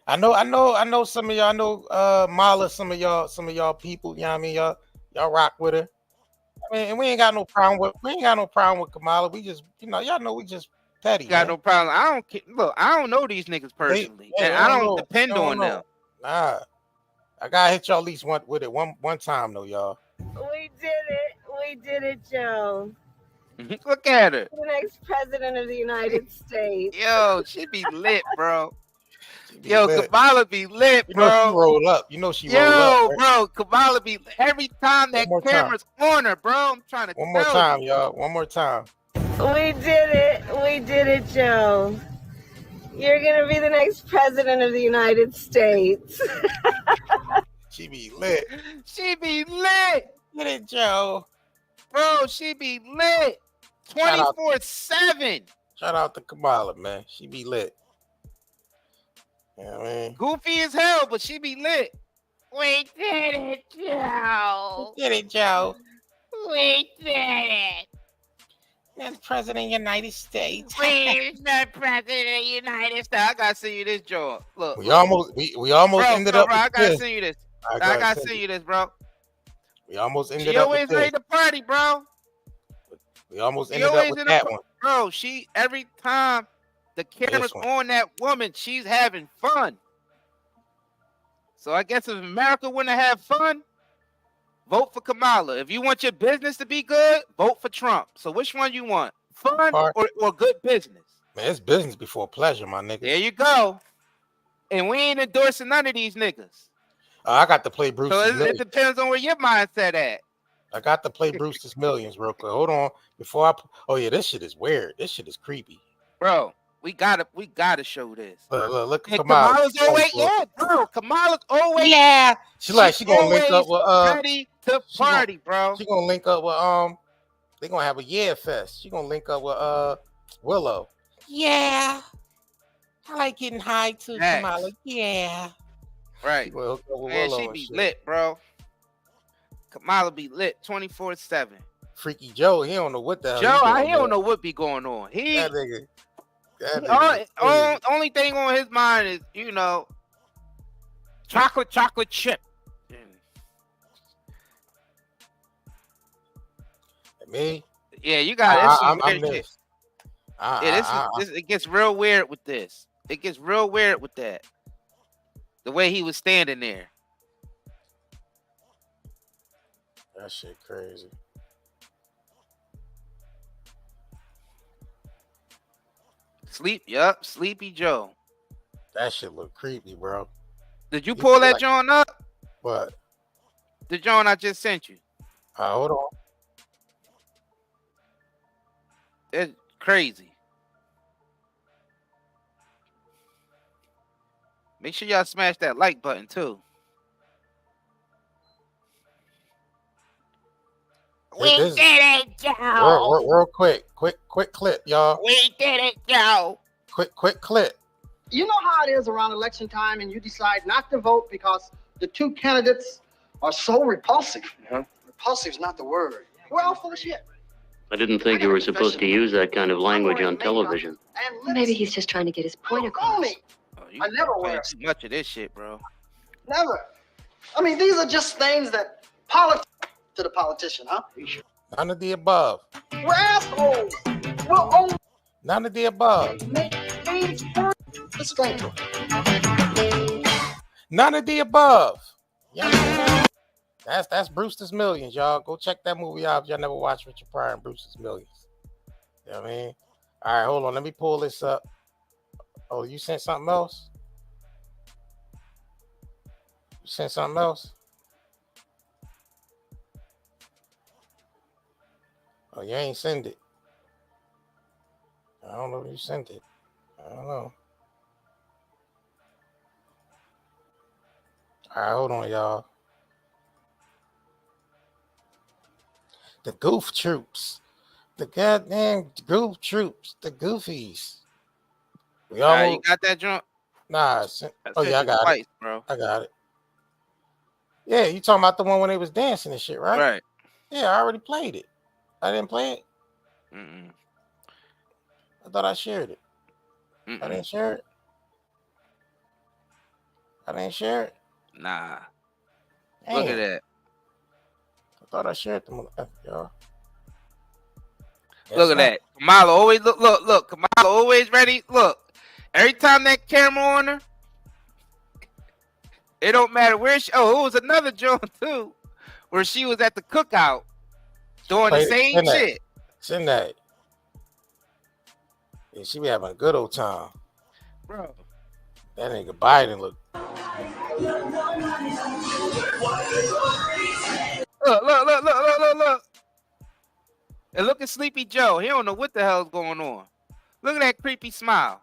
I know some of y'all. I know Mala, some of y'all people, you know what I mean? Y'all rock with her. I mean, and we ain't got no problem with Kamala. We just, y'all know we just petty. Got no problem. I don't know these niggas personally. And I don't depend on them. Nah. I gotta hit y'all at least one time though, y'all. We did it, Joe. Look at her. The next president of the United States. Yo, she be lit, bro. Kamala be lit, bro. She roll up. She roll up. Yo, bro, Kamala be every time that camera's on her, bro. I'm trying to one more time, y'all. One more time. We did it, Joe. You're gonna be the next president of the United States. She be lit. She be lit. Get it, Joe. Bro, she be lit. 24/7. Shout out to Kamala, man. She be lit. You know what I mean? Goofy as hell, but she be lit. We did it, Joe. We did it, Joe. We did it. That's President of the United States. We're the President of the United States. I gotta send you this, Joe. Look. We almost ended up. Bro, I gotta send you this. I gotta send you this, bro. We almost ended up. She always ready to party, bro. We almost ended up with that one. Bro, every time the camera's on that woman, she's having fun. So I guess if America wouldn't have fun, vote for Kamala. If you want your business to be good, vote for Trump. So which one you want? Fun or good business? Man, it's business before pleasure, my nigga. There you go. And we ain't endorsing none of these niggas. I got to play Bruce's So it depends on where your mindset at. I got to play Brewster's Millions real quick. Hold on. Oh yeah, this shit is weird. This shit is creepy. Bro, we gotta show this. Look at Kamala's always, bro. Kamala's always, she gonna link up with ready to party, bro. She gonna link up with they gonna have a Yeah Fest. She gonna link up with Willow. Yeah. I like getting high too, Kamala. Yeah. Right. Man, she be lit, bro. Kamala be lit 24/7. Freaky Joe, he don't know what the hell. He don't know what be going on. That nigga. Only thing on his mind is, chocolate chip. Me? Yeah, you got I'm this. It gets real weird with this. It gets real weird with that. The way he was standing there. That shit crazy. Sleepy Joe. That shit look creepy, bro. Did you pull that John up? What? The John I just sent you. Hold on. It's crazy. Make sure y'all smash that like button too. We did it, Joe. Real quick clip, y'all. We did it, Joe. Quick clip. You know how it is around election time, and you decide not to vote because the two candidates are so repulsive. Yeah. Repulsive is not the word. We're all full of shit. I didn't think you were supposed to use that kind of language on television. Maybe he's just trying to get his point across. I never wear too much of this shit, bro. Never. I mean, these are just things that politics to the politician, huh? None of the above. We're assholes. We're old. None of the above. None of the above. Yeah. That's Brewster's Millions, y'all. Go check that movie out if y'all never watched Richard Pryor and Brewster's Millions. You know what I mean? All right, hold on. Let me pull this up. Oh, you sent something else? You sent something else? Oh, you ain't send it. I don't know if you sent it. I don't know. All right, hold on, y'all. The Goof Troops. The goddamn Goof Troops. The Goofies. You got that jump? Nah. Oh, yeah, I got it. Bro. I got it. Yeah, you talking about the one when they was dancing and shit, right? Right. Yeah, I already played it. I didn't play it. I thought I shared it. I didn't share it. I didn't share it. Nah. Damn. Look at that. I thought I shared them, y'all. Look at that. Kamala always look. Kamala always ready. Look. Every time that camera on her, it don't matter where she. Oh, it was another joint too, where she was at the cookout doing the same shit. Send that. Yeah, she be having a good old time, bro. That nigga Biden look. Look. And look at Sleepy Joe. He don't know what the hell's going on. Look at that creepy smile.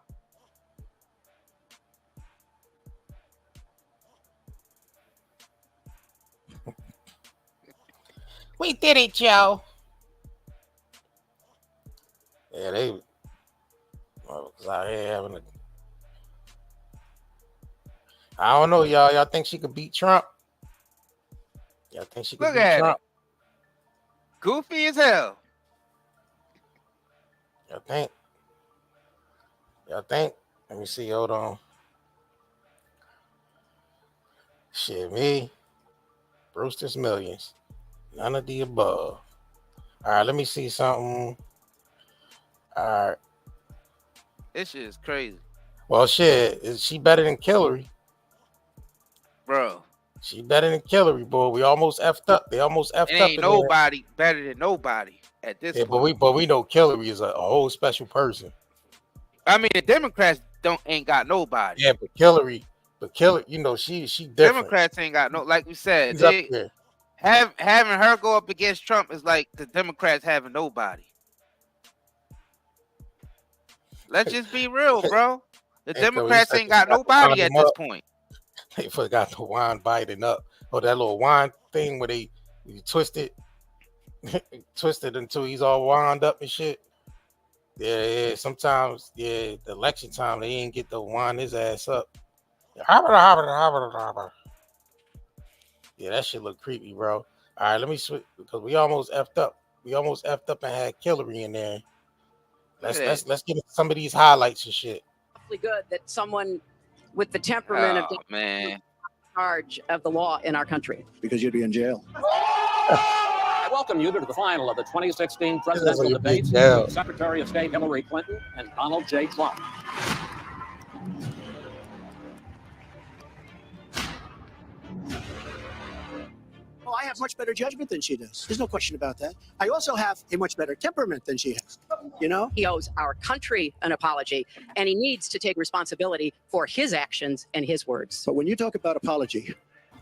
We did it, Joe. Yeah, they was out here having a. I don't know, y'all. Y'all think she could beat Trump? Y'all think she could beat Trump? Goofy as hell. Y'all think? Y'all think? Let me see. Hold on. Shit, me. Brewster's Millions. None of the above. All right, let me see something. All right. This shit is crazy. Well, shit. Is she better than Hillary? Bro. She better than Hillary, boy. We almost effed up. They almost effed up. Ain't nobody better than nobody at this point. But we know Hillary is a whole special person. I mean, the Democrats ain't got nobody. Yeah, but Hillary, you know, she different. Democrats ain't got no, like we said, having her go up against Trump is like the Democrats having nobody. Let's just be real, bro. The Democrats ain't got nobody at this point. They forgot to wind Biden up. Or that little wine thing where you twist it until he's all wound up and shit. Yeah. Sometimes, the election time, they ain't get to wind his ass up. Yeah, that shit look creepy, bro. All right, let me switch because we almost effed up. We almost effed up and had Hillary in there. Let's get some of these highlights and shit. Good that someone with the temperament of man in charge of the law in our country. Because you'd be in jail. I welcome you to the final of the 2016 presidential debates between Secretary of State Hillary Clinton and Donald J. Trump. Oh, I have much better judgment than she does. There's no question about that. I also have a much better temperament than she has. You know? He owes our country an apology, and he needs to take responsibility for his actions and his words. But when you talk about apology,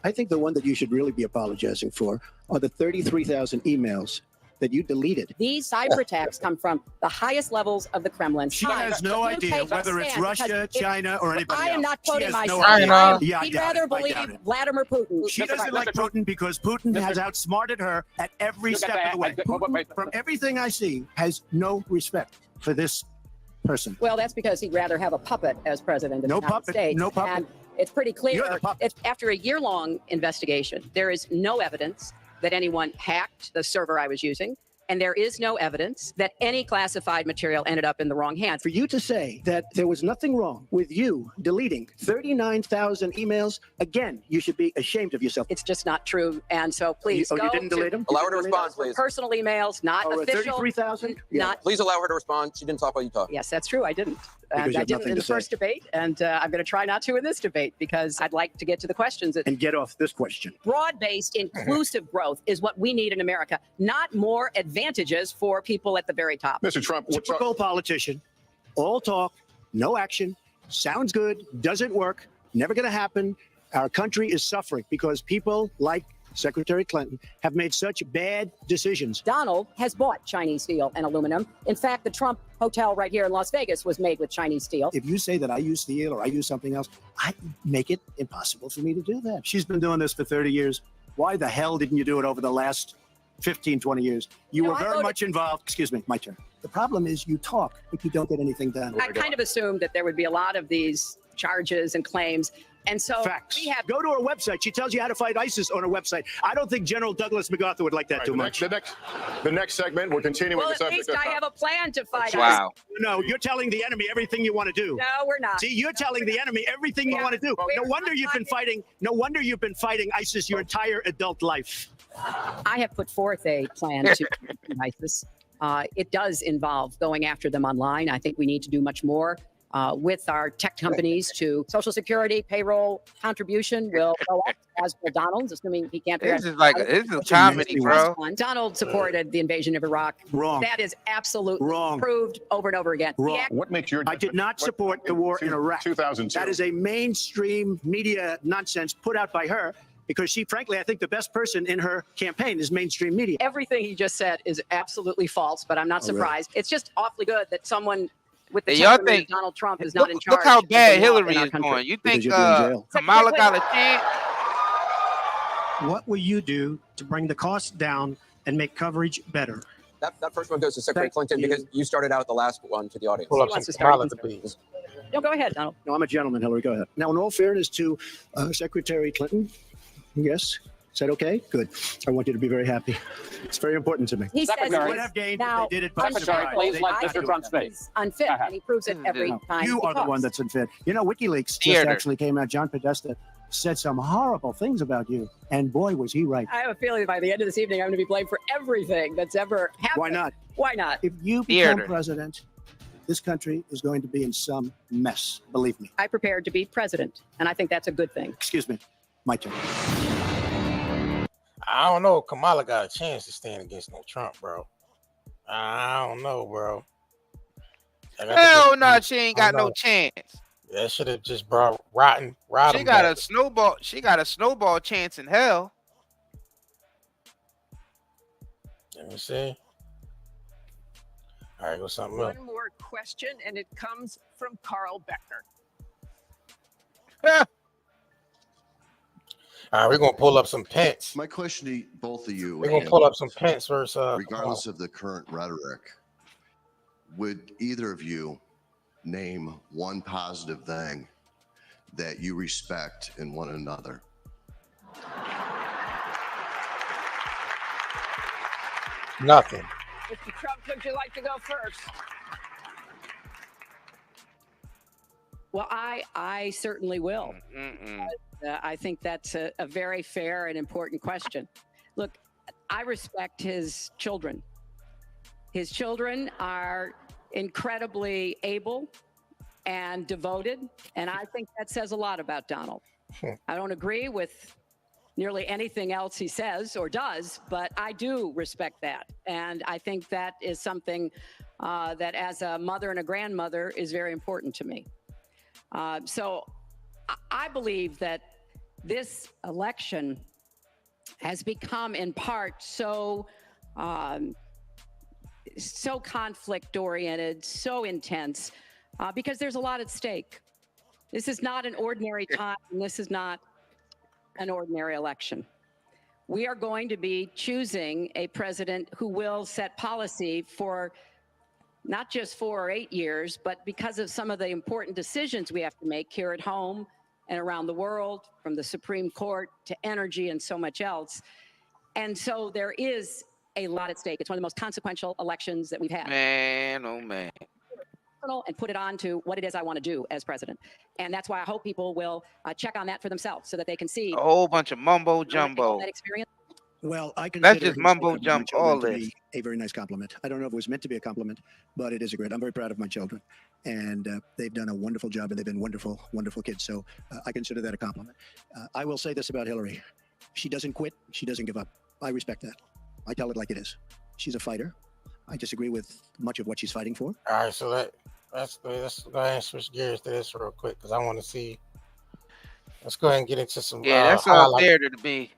I think the one that you should really be apologizing for are the 33,000 emails that you deleted. These cyber attacks come from the highest levels of the Kremlin. She has no idea whether it's Russia, China, or anybody else. I am not quoting myself. He'd rather believe Vladimir Putin. She doesn't like Putin because Putin has outsmarted her at every step of the way. Putin, from everything I see, has no respect for this person. Well, that's because he'd rather have a puppet as president of the United States. No puppet. And it's pretty clear. After a year-long investigation, there is no evidence that anyone hacked the server I was using, and there is no evidence that any classified material ended up in the wrong hands. For you to say that there was nothing wrong with you deleting 39,000 emails, again, you should be ashamed of yourself. It's just not true, and so please you didn't delete them? Allow her to respond, please. Personal emails, not official. 33,000? Not. Please allow her to respond. She didn't talk while you talked. Yes, that's true. I didn't. And I didn't in the first debate, and I'm going to try not to in this debate because I'd like to get to the questions. And get off this question. Broad-based, inclusive growth is what we need in America, not more advantages for people at the very top. Mr. Trump, typical politician, all talk, no action, sounds good, doesn't work, never going to happen. Our country is suffering because people like Secretary Clinton have made such bad decisions. Donald has bought Chinese steel and aluminum. In fact, the Trump hotel right here in Las Vegas was made with Chinese steel. If you say that I use steel or I use something else, I make it impossible for me to do that. She's been doing this for 30 years. Why the hell didn't you do it over the last 15, 20 years? You were very much involved. Excuse me, my turn. The problem is you talk, but you don't get anything done. I kind of assumed that there would be a lot of these charges and claims And so Facts. we have Go to her website. She tells you how to fight ISIS on her website. I don't think General Douglas MacArthur would like that too much. The next segment, we're continuing well, with the at subject. least I have a plan to fight. Wow. No, you're telling the enemy everything you want to do. No, we're not. See, you're telling the enemy everything you want to do. No wonder you've been fighting. No wonder you've been fighting ISIS your entire adult life. I have put forth a plan to ISIS. It does involve going after them online. I think we need to do much more with our tech companies to Social Security, payroll contribution will go up, as will Donald's, assuming he can't. This is a comedy, bro. Donald supported the invasion of Iraq. Wrong. That is absolutely Wrong. proved over and over again. Wrong. What makes your I did not support the war in Iraq. 2002. That is a mainstream media nonsense put out by her because she, frankly, I think the best person in her campaign is mainstream media. Everything he just said is absolutely false, but I'm not surprised. It's just awfully good that someone with the Y'all temperament think of Donald Trump is not in charge. Look how of the bad law Hillary in our is country. going. You think you'll be in jail. Kamala got a chance? What will you do to bring the cost down and make coverage better? That first one goes to Secretary Clinton because you started out the last one to the audience. Pull up wants some to start Kamala with debates. No, go ahead, Donald. No, I'm a gentleman, Hillary. Go ahead. Now, in all fairness to Secretary Clinton, yes. Is that okay? Good. I want you to be very happy. It's very important to me. He says Secretary. would have gained now, if they did it by Secretary, surprise. please They let did Mr. not Trump do speak. he's unfit, and he proves it every time. You he are the talks. one that's unfit. You know, WikiLeaks just Theater. actually came out. John Podesta said some horrible things about you, and boy, was he right. I have a feeling that by the end of this evening, I'm going to be blamed for everything that's ever happened. Why not? Why not? If you become Theater. president, this country is going to be in some mess. Believe me. I prepared to be president, and I think that's a good thing. Excuse me. My turn. I don't know. Kamala got a chance to stand against no Trump, bro. I don't know, bro. Hell no, she ain't got no chance. That should have just brought rotten. She got a snowball. She got a snowball chance in hell. Let me see. All right, go something else. One more question, and it comes from Carl Becker. All right, we're gonna pull up some Pence. My question to both of you. We're gonna pull up some Pence versus. Regardless of the current rhetoric, would either of you name one positive thing that you respect in one another? Nothing. Mr. Trump, would you like to go first? Well, I certainly will. I think that's a very fair and important question. Look, I respect his children. His children are incredibly able and devoted, and I think that says a lot about Donald. I don't agree with nearly anything else he says or does, but I do respect that. And I think that is something that as a mother and a grandmother is very important to me. So I believe that this election has become in part so conflict oriented, so intense, because there's a lot at stake. This is not an ordinary time, and this is not an ordinary election. We are going to be choosing a president who will set policy for not just 4 or 8 years, but because of some of the important decisions we have to make here at home and around the world, from the Supreme Court to energy and so much else. And so there is a lot at stake. It's one of the most consequential elections that we've had. Man, oh man. And put it on to what it is I want to do as president. And that's why I hope people will check on that for themselves so that they can see A whole bunch of mumbo jumbo. that experience. Well, I consider That's just his mumbo statement to my jump, children all to this. be a very nice compliment. I don't know if it was meant to be a compliment, but it is a great. I'm very proud of my children, and they've done a wonderful job, and they've been wonderful, wonderful kids. So I consider that a compliment. I will say this about Hillary: she doesn't quit. She doesn't give up. I respect that. I tell it like it is. She's a fighter. I disagree with much of what she's fighting for. All right, so let's go ahead and switch gears to this real quick because I want to see. Let's go ahead and get into some. Yeah, that's all there to be.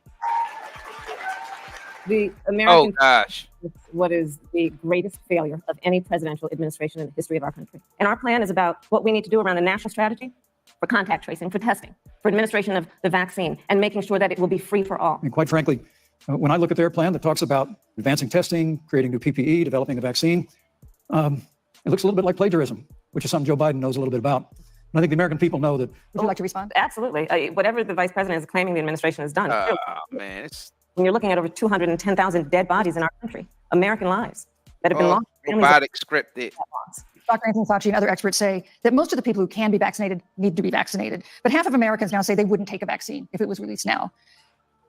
The American gosh. is what is the greatest failure of any presidential administration in the history of our country. And our plan is about what we need to do around a national strategy for contact tracing, for testing, for administration of the vaccine, and making sure that it will be free for all. And quite frankly, when I look at their plan that talks about advancing testing, creating new PPE, developing a vaccine, it looks a little bit like plagiarism, which is something Joe Biden knows a little bit about. And I think the American people know that. Would you like to respond? Absolutely. Whatever the vice president is claiming the administration has done. Man, it's when you're looking at over 210,000 dead bodies in our country, American lives that have been lost. Robotic scripted. Dr. Anthony Fauci and other experts say that most of the people who can be vaccinated need to be vaccinated. But half of Americans now say they wouldn't take a vaccine if it was released now.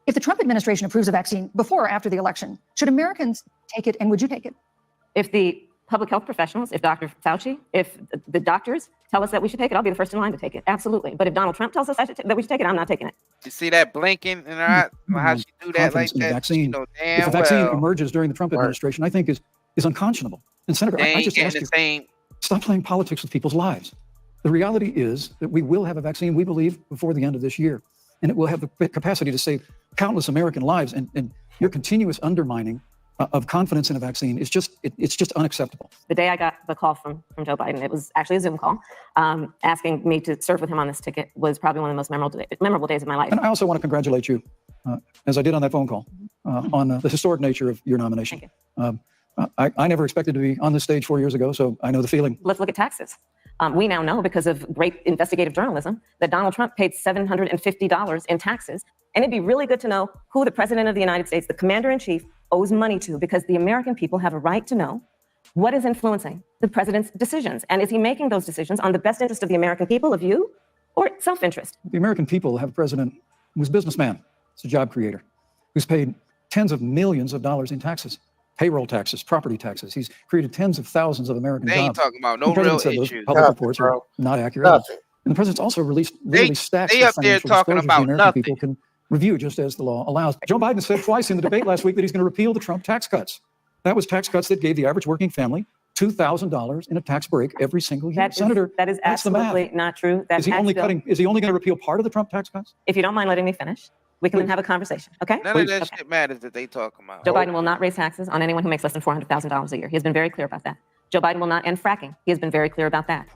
If the Trump administration approves a vaccine before or after the election, should Americans take it, and would you take it? If the public health professionals, if Dr. Fauci, if the doctors tell us that we should take it, I'll be the first in line to take it. Absolutely. But if Donald Trump tells us that we should take it, I'm not taking it. You see that blinking in her eye? How she do that like in the that? vaccine. Damn If the vaccine well. emerges during the Trump administration, I think is unconscionable. And Senator, They I ain't just getting ask the you, same. stop playing politics with people's lives. The reality is that we will have a vaccine, we believe, before the end of this year. And it will have the capacity to save countless American lives. And your continuous undermining of confidence in a vaccine is just, it's just unacceptable. The day I got the call from Joe Biden, it was actually a Zoom call, asking me to serve with him on this ticket was probably one of the most memorable days of my life. And I also want to congratulate you, as I did on that phone call, on the historic nature of your nomination. Thank you. I never expected to be on this stage 4 years ago, so I know the feeling. Let's look at taxes. We now know, because of great investigative journalism, that Donald Trump paid $750 in taxes. And it'd be really good to know who the president of the United States, the commander-in-chief, owes money to, because the American people have a right to know what is influencing the president's decisions. And is he making those decisions on the best interest of the American people, of you, or self-interest? The American people have a president who's a businessman, who's a job creator, who's paid tens of millions of dollars in taxes, payroll taxes, property taxes. He's created tens of thousands of American They ain't jobs. talking about no The president real said those issues. public Nothing, reports bro. are not accurate. Nothing. And the president's also released literally stacks they of up there financial talking disclosures about the American nothing. people can review just as the law allows. Joe Biden said twice in the debate last week that he's going to repeal the Trump tax cuts. That was tax cuts that gave the average working family $2,000 in a tax break every single year. Senator, that is that's the math. absolutely not true. That Is he only going to repeal part of the Trump tax cuts? If you don't mind letting me finish, we can then have a conversation, okay? None of that shit matters that they talking about. Joe Biden will not raise taxes on anyone who makes less than $400,000 a year. He has been very clear about that. Joe Biden will not end fracking. He has been very clear about that.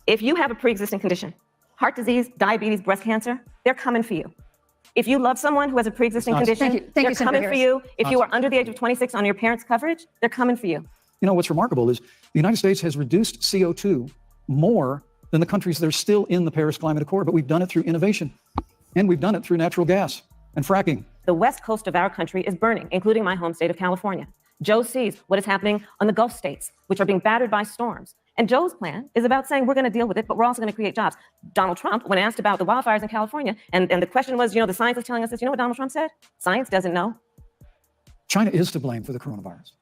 If you have a pre-existing condition, heart disease, diabetes, breast cancer, they're coming for you. If you love someone who has a pre-existing condition, Thank they're you, Senator coming for Harris. you. If you are under the age of 26 on your parents' coverage, they're coming for you. You know, what's remarkable is the United States has reduced CO2 more than the countries that are still in the Paris Climate Accord, but we've done it through innovation, and we've done it through natural gas and fracking. The west coast of our country is burning, including my home state of California. Joe sees what is happening on the Gulf states, which are being battered by storms. And Joe's plan is about saying we're going to deal with it, but we're also going to create jobs. Donald Trump, when asked about the wildfires in California, and the question was, the science is telling us this, you know what Donald Trump said? Science doesn't know. China is to blame for the coronavirus.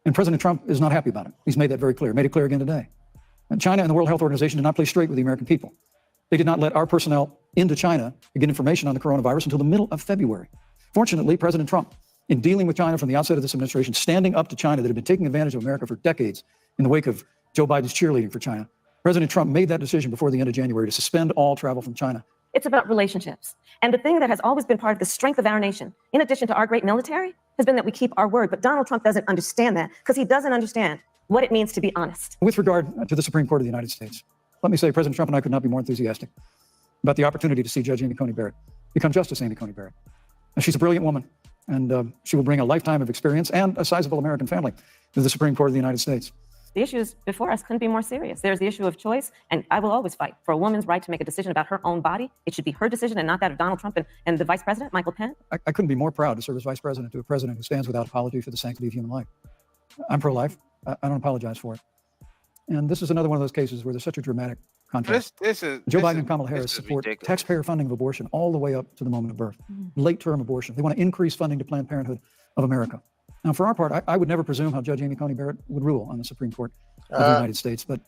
And President Trump is not happy about it. He's made that very clear, made it clear again today. And China and the World Health Organization did not play straight with the American people. They did not let our personnel into China to get information on the coronavirus until the middle of February. Fortunately, President Trump, in dealing with China from the outset of this administration, standing up to China that had been taking advantage of America for decades in the wake of Joe Biden's cheerleading for China, President Trump made that decision before the end of January to suspend all travel from China. It's about relationships. And the thing that has always been part of the strength of our nation, in addition to our great military, has been that we keep our word. But Donald Trump doesn't understand that, because he doesn't understand what it means to be honest. With regard to the Supreme Court of the United States, let me say President Trump and I could not be more enthusiastic about the opportunity to see Judge Amy Coney Barrett become Justice Amy Coney Barrett. And she's a brilliant woman, and she will bring a lifetime of experience and a sizable American family to the Supreme Court of the United States. The issues before us couldn't be more serious. There's the issue of choice, and I will always fight for a woman's right to make a decision about her own body. It should be her decision and not that of Donald Trump and the Vice President, Michael Pence. I couldn't be more proud to serve as Vice President to a president who stands without apology for the sanctity of human life. I'm pro-life. I don't apologize for it. And this is another one of those cases where there's such a dramatic contrast. Joe Biden and Kamala Harris support taxpayer funding of abortion all the way up to the moment of birth, late-term abortion. They want to increase funding to Planned Parenthood of America. Now, for our part, I would never presume how Judge Amy Coney Barrett would rule on the Supreme Court of the United States, but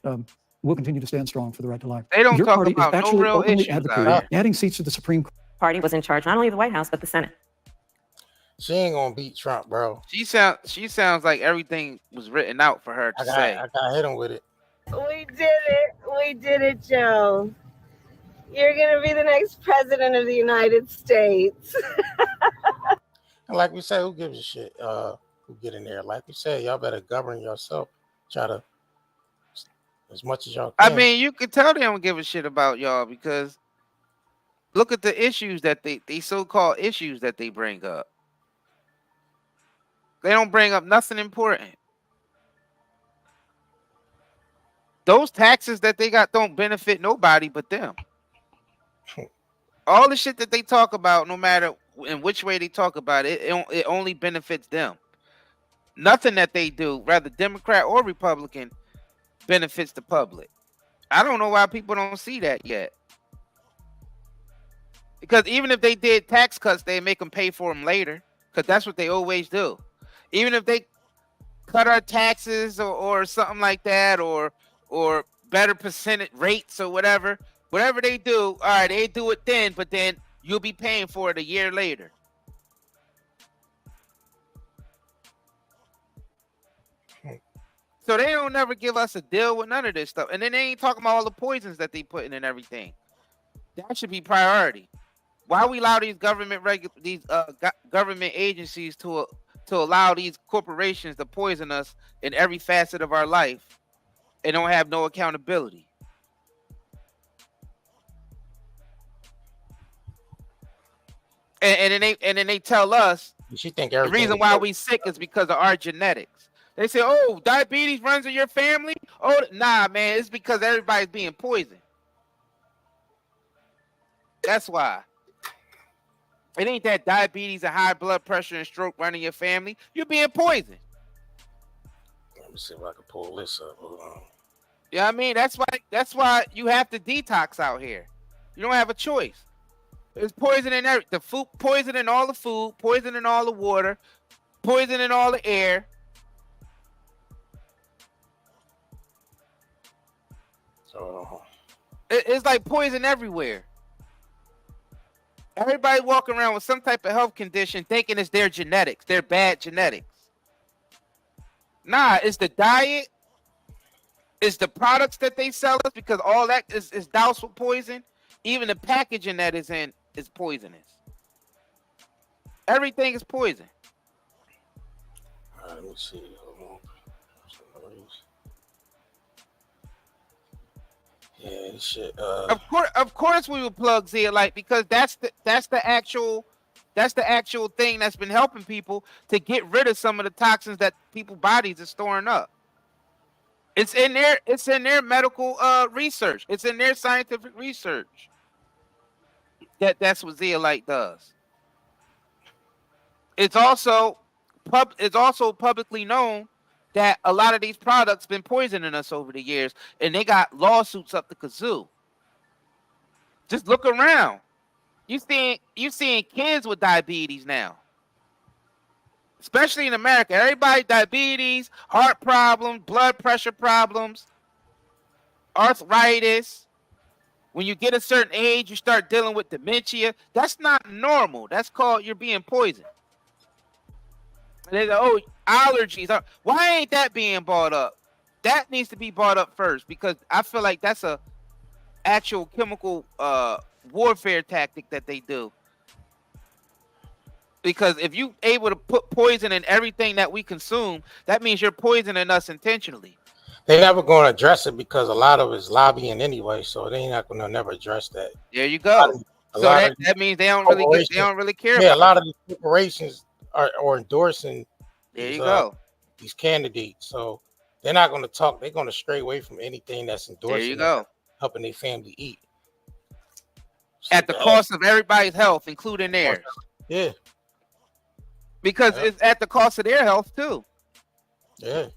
we'll continue to stand strong for the right to life. They don't Your talk party about is actually no real openly issues out advocating here. adding seats to the Supreme Court. Party was in charge, not only of the White House, but the Senate. She ain't gonna beat Trump, bro. She sounds like everything was written out for her to say. I got hit him with it. We did it. We did it, Joe. You're going to be the next president of the United States. And like we said, who gives a shit who get in there? Like we said, y'all better govern yourself. Try to, as much as y'all can. I mean, you can tell they don't give a shit about y'all, because look at the issues that they so-called issues that they bring up. They don't bring up nothing important. those taxes that they got don't benefit nobody but them. All the shit that they talk about, no matter in which way they talk about it, it only benefits them. Nothing that they do, whether Democrat or Republican, benefits the public. I don't know why people don't see that yet. Because even if they did tax cuts, they make them pay for them later. Because that's what they always do. Even if they cut our taxes or something like that, or better percentage rates or whatever they do, all right, they do it then, but then you'll be paying for it a year later. So they don't never give us a deal with none of this stuff. And then they ain't talking about all the poisons that they put in and everything. That should be priority. Why we allow these government agencies to allow these corporations to poison us in every facet of our life and don't have no accountability? And then they tell us the reason why we sick is because of our genetics. They say, oh, diabetes runs in your family. Oh, nah, man, it's because everybody's being poisoned. That's why. It ain't that diabetes and high blood pressure and stroke running your family. You're being poisoned. Let me see if I can pull this up. Hold on. Yeah, I mean, that's why you have to detox out here. You don't have a choice. There's poison in the food, poison in all the food, poison in all the water, poison in all the air. So it's like poison everywhere. Everybody walking around with some type of health condition thinking it's their genetics, their bad genetics. Nah, it's the diet, it's the products that they sell us, because all that is doused with poison. Even the packaging that is in is poisonous. Everything is poison. All right, let me see. Yeah, shit. Of course, we will plug Zeolite, because that's the actual thing that's been helping people to get rid of some of the toxins that people's bodies are storing up. It's in their medical research. It's in their scientific research. That's what Zeolite does. It's also publicly known that a lot of these products been poisoning us over the years, and they got lawsuits up the kazoo. Just look around. You seeing kids with diabetes now, especially in America. Everybody diabetes, heart problems, blood pressure problems, arthritis. When you get a certain age, you start dealing with dementia. That's not normal. That's called you're being poisoned. And they say, oh, allergies. Why ain't that being brought up? That needs to be brought up first, because I feel like that's a actual chemical warfare tactic that they do. Because if you able to put poison in everything that we consume, that means you're poisoning us intentionally. They're never going to address it because a lot of it's lobbying anyway, so they're not going to never address that. There you go. So that means they don't really care. Yeah, about a lot of these corporations are endorsing these candidates, so they're not going to talk. They're going to stray away from anything that's endorsing. There you go. Helping their family eat at the cost of everybody's health, including theirs. Yeah, because it's at the cost of their health too. Yeah,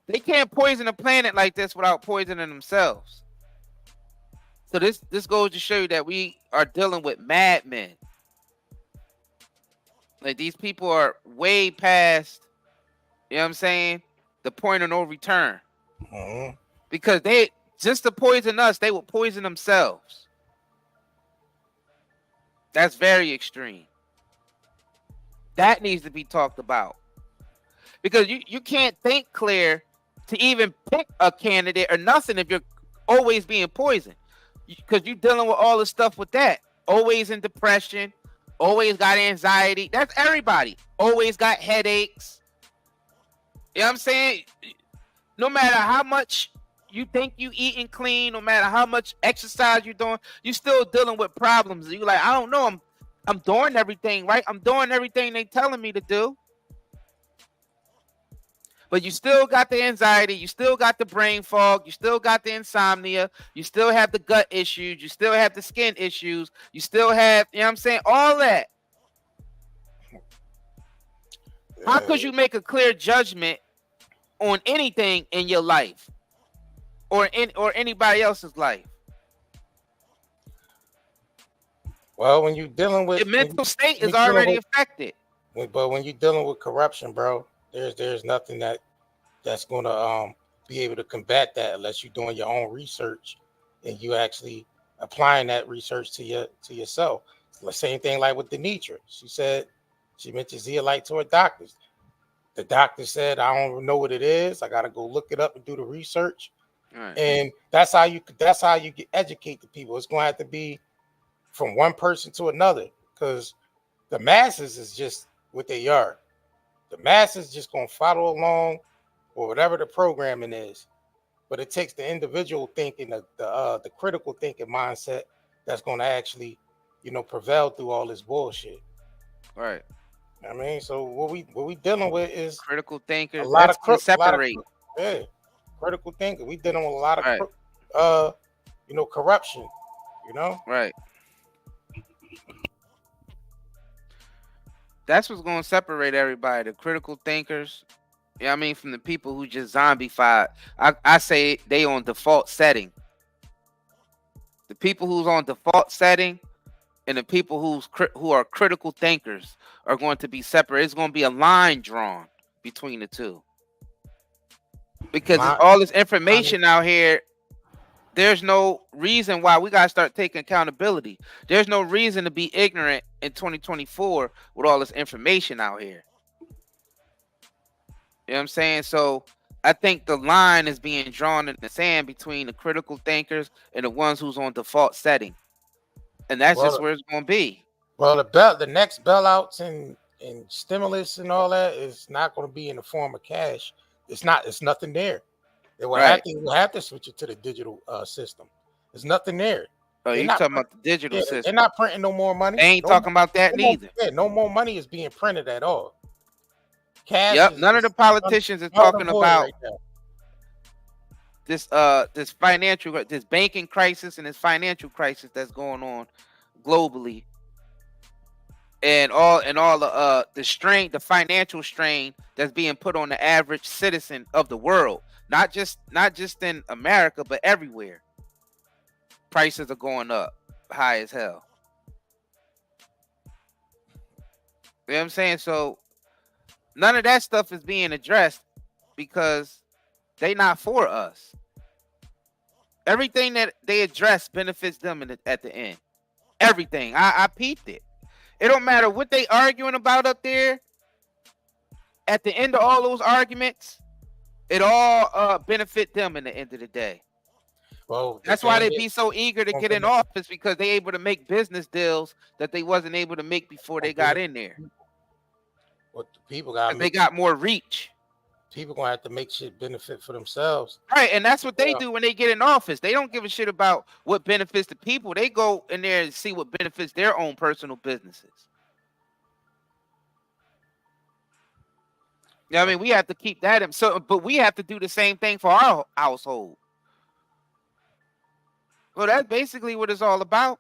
they can't poison a planet like this without poisoning themselves. So this goes to show you that we are dealing with madmen. Like, these people are way past, you know what I'm saying, the point of no return. Because they, just to poison us, they will poison themselves. That's very extreme. That needs to be talked about. Because you can't think clear to even pick a candidate or nothing if you're always being poisoned. Because you're dealing with all the stuff with that. Always in depression. Always got anxiety. That's everybody. Always got headaches. You know what I'm saying? No matter how much you think you eating clean, no matter how much exercise you're doing, you're still dealing with problems. You're like, I don't know, I'm doing everything right. I'm doing everything they telling me to do. But you still got the anxiety, you still got the brain fog, you still got the insomnia, you still have the gut issues, you still have the skin issues, you still have, you know what I'm saying, all that. How could you make a clear judgment on anything in your life or anybody else's life? Well, when you're dealing with your mental state is already affected. But when you're dealing with corruption, bro, there's nothing that's gonna be able to combat that unless you're doing your own research and you actually applying that research to yourself. It's the same thing like with Denitra. She mentioned zeolite to her doctors. The doctor said, I don't know what it is. I gotta go look it up and do the research. Right. And that's how you educate the people. It's gonna have to be from one person to another, because the masses is just what they are. The masses just gonna follow along or whatever the programming is. But it takes the individual thinking, the critical thinking mindset that's gonna actually, prevail through all this bullshit. Right. I mean, so what we dealing with is critical thinkers. A lot of separate. Critical thinking. We dealing with a lot of corruption. Right. That's what's going to separate everybody. The critical thinkers. I mean, from the people who just zombified. I say they on default setting. The people who's on default setting and the people who are critical thinkers are going to be separate. It's going to be a line drawn between the two. Because all this information out here, there's no reason why we got to start taking accountability. There's no reason to be ignorant in 2024 with all this information out here. You know what I'm saying? So I think the line is being drawn in the sand between the critical thinkers and the ones who's on default setting. And that's just where it's going to be. Well, the next bailouts and stimulus and all that is not going to be in the form of cash. It's nothing there. They will have to switch it to the digital system. There's nothing there. Oh, you talking about the digital system? They're not printing no more money. They ain't talking about that neither. No more money is being printed at all. Cash. Yep. None of the politicians are talking about this banking crisis and this financial crisis that's going on globally, and all the strain, the financial strain that's being put on the average citizen of the world, not just in America, but everywhere. Prices are going up high as hell. You know what I'm saying? So none of that stuff is being addressed because they not for us. Everything that they address benefits them at the end. Everything. I peeped it. It don't matter what they arguing about up there. At the end of all those arguments, it all benefit them in the end of the day. Well, that's why they be so eager to get in office, because they able to make business deals that they wasn't able to make before they got in there. What the people got? They got more reach. People gonna have to make shit benefit for themselves. Right, and that's what they do when they get in office. They don't give a shit about what benefits the people. They go in there and see what benefits their own personal businesses. You know what I mean? We have to keep that in. But we have to do the same thing for our household. Well, that's basically what it's all about.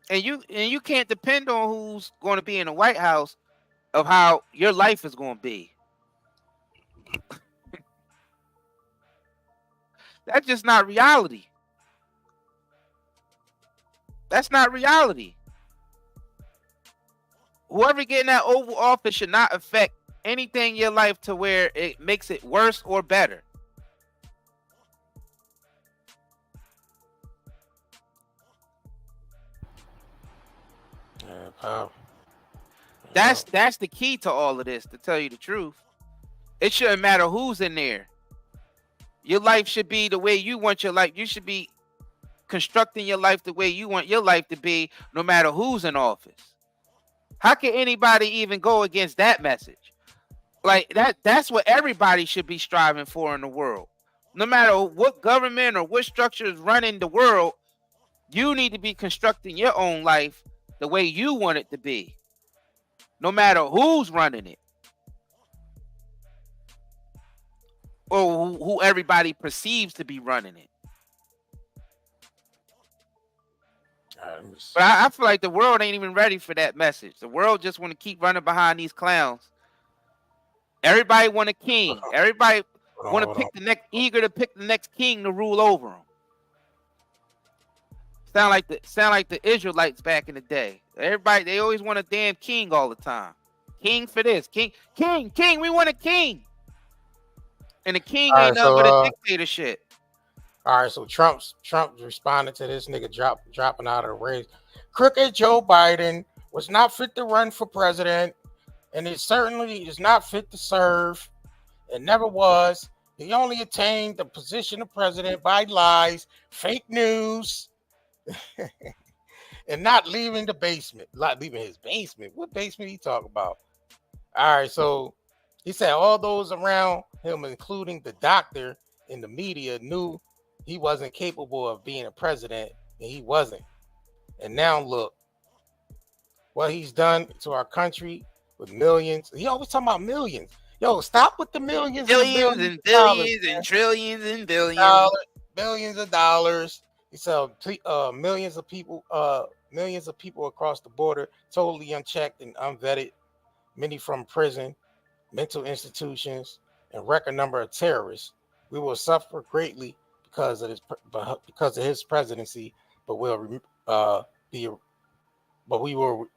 And you can't depend on who's going to be in the White House of how your life is going to be. That's just not reality. That's not reality. Whoever getting that Oval Office should not affect anything in your life to where it makes it worse or better. That's the key to all of this, to tell you the truth. It shouldn't matter who's in there. Your life should be the way you want your life. You should be constructing your life the way you want your life to be, no matter who's in office. How can anybody even go against that message? Like that's what everybody should be striving for in the world. No matter what government or what structure is running the world, you need to be constructing your own life the way you want it to be. No matter who's running it. or who everybody perceives to be running it. But I feel like the world ain't even ready for that message. The world just want to keep running behind these clowns. Everybody want a king. Everybody want to pick the next, eager to pick the next king to rule over them. Sound like the Israelites back in the day. Everybody, they always want a damn king all the time. King for this, king. We want a king. And the king ain't nothing but a dictatorship. All right, so Trump responded to this nigga dropping out of the race. Crooked Joe Biden was not fit to run for president, and it certainly is not fit to serve. It never was. He only attained the position of president by lies, fake news, and not leaving the basement. Not leaving his basement. What basement he talking about? All right, so he said all those around him, including the doctor and the media, knew he wasn't capable of being a president, and he wasn't. And now look what he's done to our country with millions. He always talking about millions. Yo, stop with the millions. Billions and billions and trillions and billions. Billions of dollars. He said millions of people across the border, totally unchecked and unvetted, many from prison, mental institutions, and record number of terrorists. We will suffer greatly because of his presidency, but we will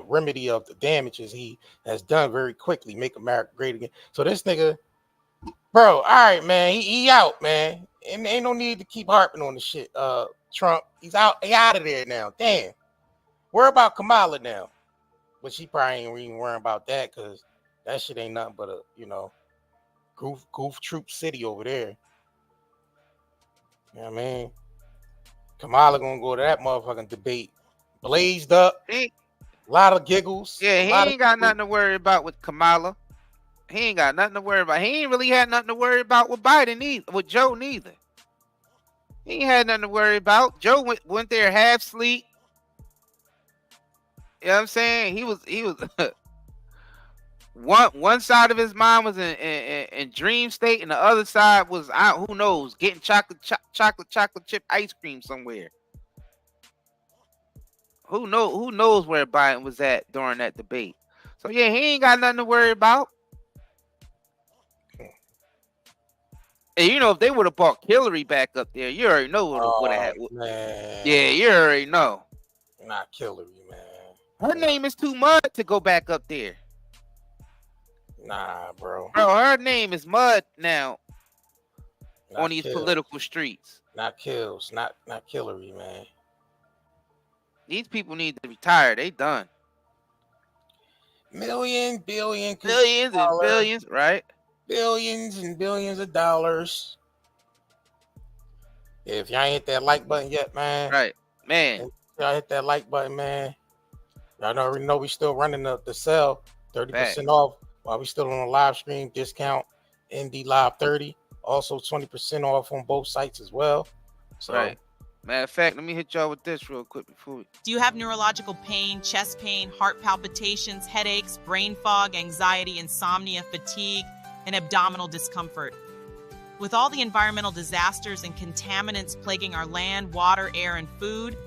remedy of the damages he has done very quickly, make America great again. So this nigga, bro, all right, man, he out, man, and ain't no need to keep harping on the shit. Trump, he's out, he out of there now. Damn, worry about Kamala now, but she probably ain't even worrying about that because that shit ain't nothing but a goof troop city over there. You know what I mean? Kamala gonna go to that motherfucking debate. Blazed up. A lot of giggles. Yeah, he ain't got nothing to worry about with Kamala. He ain't got nothing to worry about. He ain't really had nothing to worry about with Biden either, with Joe neither. He ain't had nothing to worry about. Joe went there half sleep. You know what I'm saying? He was one side of his mind was in dream state, and the other side was out. Who knows? Getting chocolate chip ice cream somewhere. Who knows where Biden was at during that debate? So yeah, he ain't got nothing to worry about. And you know, if they would have brought Hillary back up there, you already know what would have happened. Yeah, you already know. Not Hillary, man. Her name is too mud to go back up there. Nah, bro. Bro, her name is mud now on these political streets. Not Kills, not Hillary, man. These people need to retire. They done. Billions, and billions, right? Billions and billions of dollars. If y'all ain't hit that like button yet, man. Right, man. If y'all hit that like button, man. Y'all already know we still running the sale 30% off while we still on a live stream discount. ND Live 30. Also 20% off on both sites as well. So. Right. Matter of fact, let me hit y'all with this real quick before we... Do you have neurological pain, chest pain, heart palpitations, headaches, brain fog, anxiety, insomnia, fatigue, and abdominal discomfort? With all the environmental disasters and contaminants plaguing our land, water, air, and food,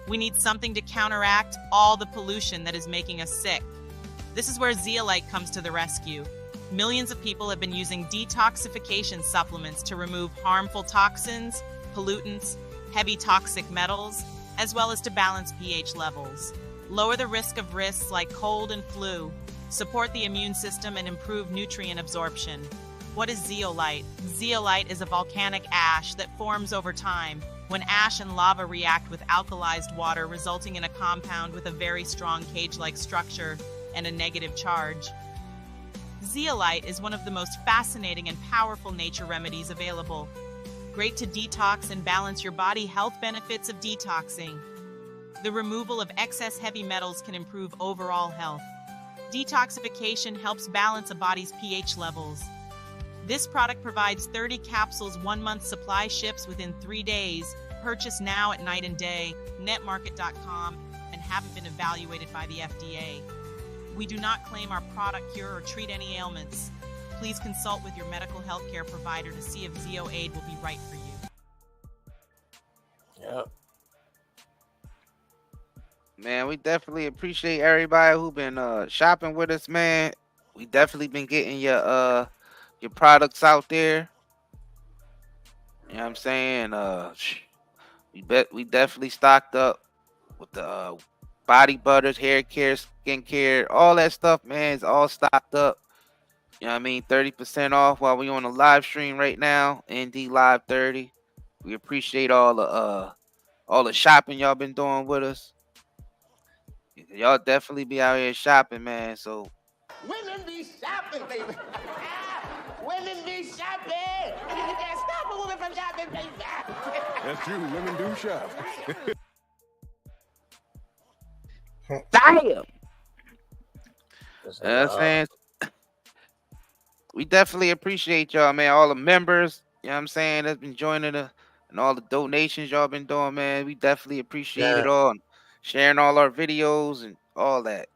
we need something to counteract all the pollution that is making us sick. This is where zeolite comes to the rescue. Millions of people have been using detoxification supplements to remove harmful toxins, pollutants, heavy toxic metals, as well as to balance pH levels. Lower the risk of risks like cold and flu, support the immune system, and improve nutrient absorption. What is zeolite? Zeolite is a volcanic ash that forms over time when ash and lava react with alkalized water, resulting in a compound with a very strong cage-like structure and a negative charge. Zeolite is one of the most fascinating and powerful nature remedies available. Great to detox and balance your body. Health benefits of detoxing. The removal of excess heavy metals can improve overall health. Detoxification helps balance a body's pH levels. This product provides 30 capsules, 1 month supply, ships within 3 days. Purchase now at Night and Day, netmarket.com, and haven't been evaluated by the FDA. We do not claim our product cure or treat any ailments. please consult with your medical health care provider to see if Zio Aid will be right for you. Yep. Man, we definitely appreciate everybody who been shopping with us, man. We definitely been getting your products out there. You know what I'm saying? We definitely stocked up with the body butters, hair care, skin care, all that stuff, man. It's all stocked up. You know what I mean? 30% off while we on a live stream right now. ND Live 30. We appreciate all the shopping y'all been doing with us. Y'all definitely be out here shopping, man. So women be shopping, baby. Women be shopping. You can't stop a woman from shopping, baby. That's true. Women do shop. Damn. You know what I'm saying? We definitely appreciate y'all, man. All the members, you know what I'm saying, that's been joining and all the donations y'all been doing, man. We definitely appreciate it all. And sharing all our videos and all that.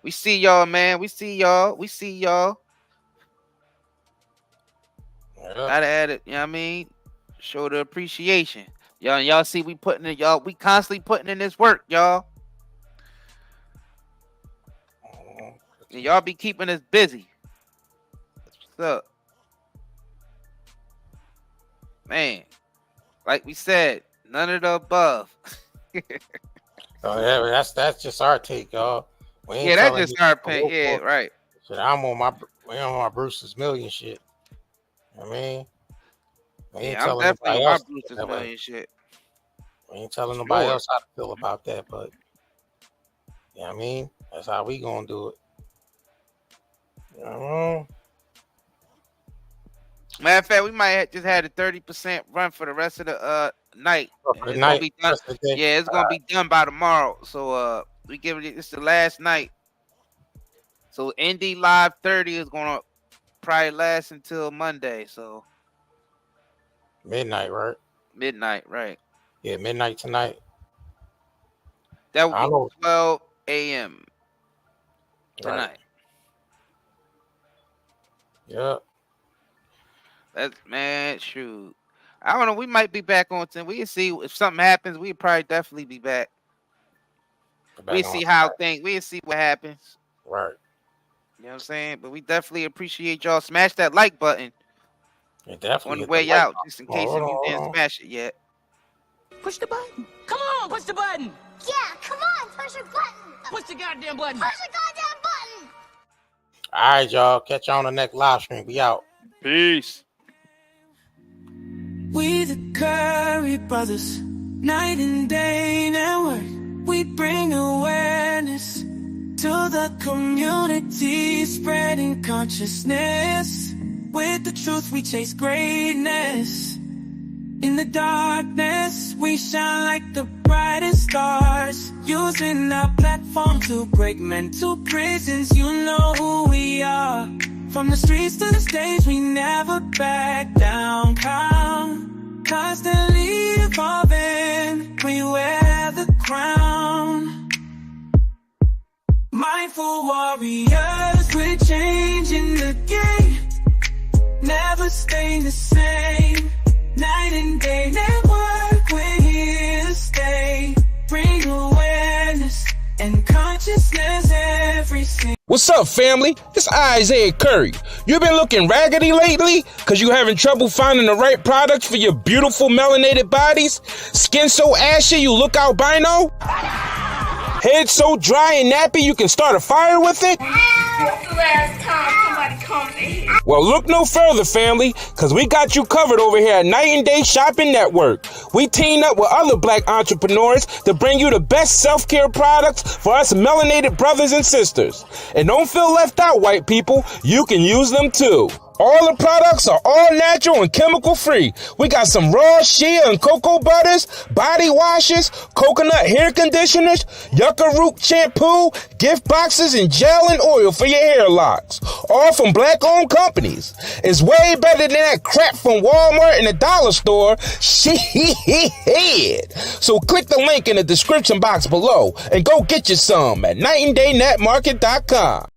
We see y'all, man. We see y'all. Gotta add it, you know what I mean? Show the appreciation. Y'all see we constantly putting in this work, y'all. And y'all be keeping us busy. What's up? Man, like we said, none of the above. Oh yeah, that's just our take, y'all. Yeah, that's just our take. Yeah, right. Shit, we on my Bruce's Million shit. I mean, we ain't telling nobody else Bruce's Million shit. We ain't telling nobody else how to feel about that, but you know what I mean? That's how we gonna do it. You know? Matter of fact, we might have just had a 30% run for the rest of the night. It's gonna be done. Yeah, it's gonna be done by tomorrow. So we give it. It's the last night. So ND Live 30 is gonna probably last until Monday. So midnight, right? Midnight, right? Yeah, midnight tonight. That will be 12 a.m. tonight. Right. Yep. That's man, shoot. I don't know. We might be back on 10. We can see if something happens. We'll probably definitely be back. We see how things. We see what happens. Right. You know what I'm saying? But we definitely appreciate y'all. Smash that like button. Yeah, definitely on the way out, just in case if you didn't smash it yet. Push the button. Come on, push the button. Yeah, come on, push the button. Push the goddamn button. Push the goddamn button. All right, y'all. Catch you on the next live stream. We out. Peace. We the Curry brothers, night and day network. We bring awareness to the community, spreading consciousness. With the truth, we chase greatness. In the darkness, we shine like the brightest stars. Using our platform to break mental prisons. You know who we are. From the streets to the stage, we never back down. Constantly evolving, we wear the crown. Mindful warriors, we're changing the game. Never staying the same. Night and day network, we're here to stay. Bring awareness and consciousness every single. What's up, family? It's Isaiah Curry. You been looking raggedy lately? Cause you having trouble finding the right products for your beautiful melanated bodies? Skin so ashy you look albino? Head so dry and nappy you can start a fire with it? What's the last time somebody comes in here? Well, look no further, family, because we got you covered over here at Night and Day Shopping Network. We team up with other black entrepreneurs to bring you the best self-care products for us melanated brothers and sisters. And don't feel left out, white people. You can use them too. All the products are all natural and chemical free. We got some raw shea and cocoa butters, body washes, coconut hair conditioners, yucca root shampoo, gift boxes, and gel and oil for your hair locks. All from black-owned companies. It's way better than that crap from Walmart and the dollar store. Shit. So click the link in the description box below and go get you some at nightanddayNetmarket.com.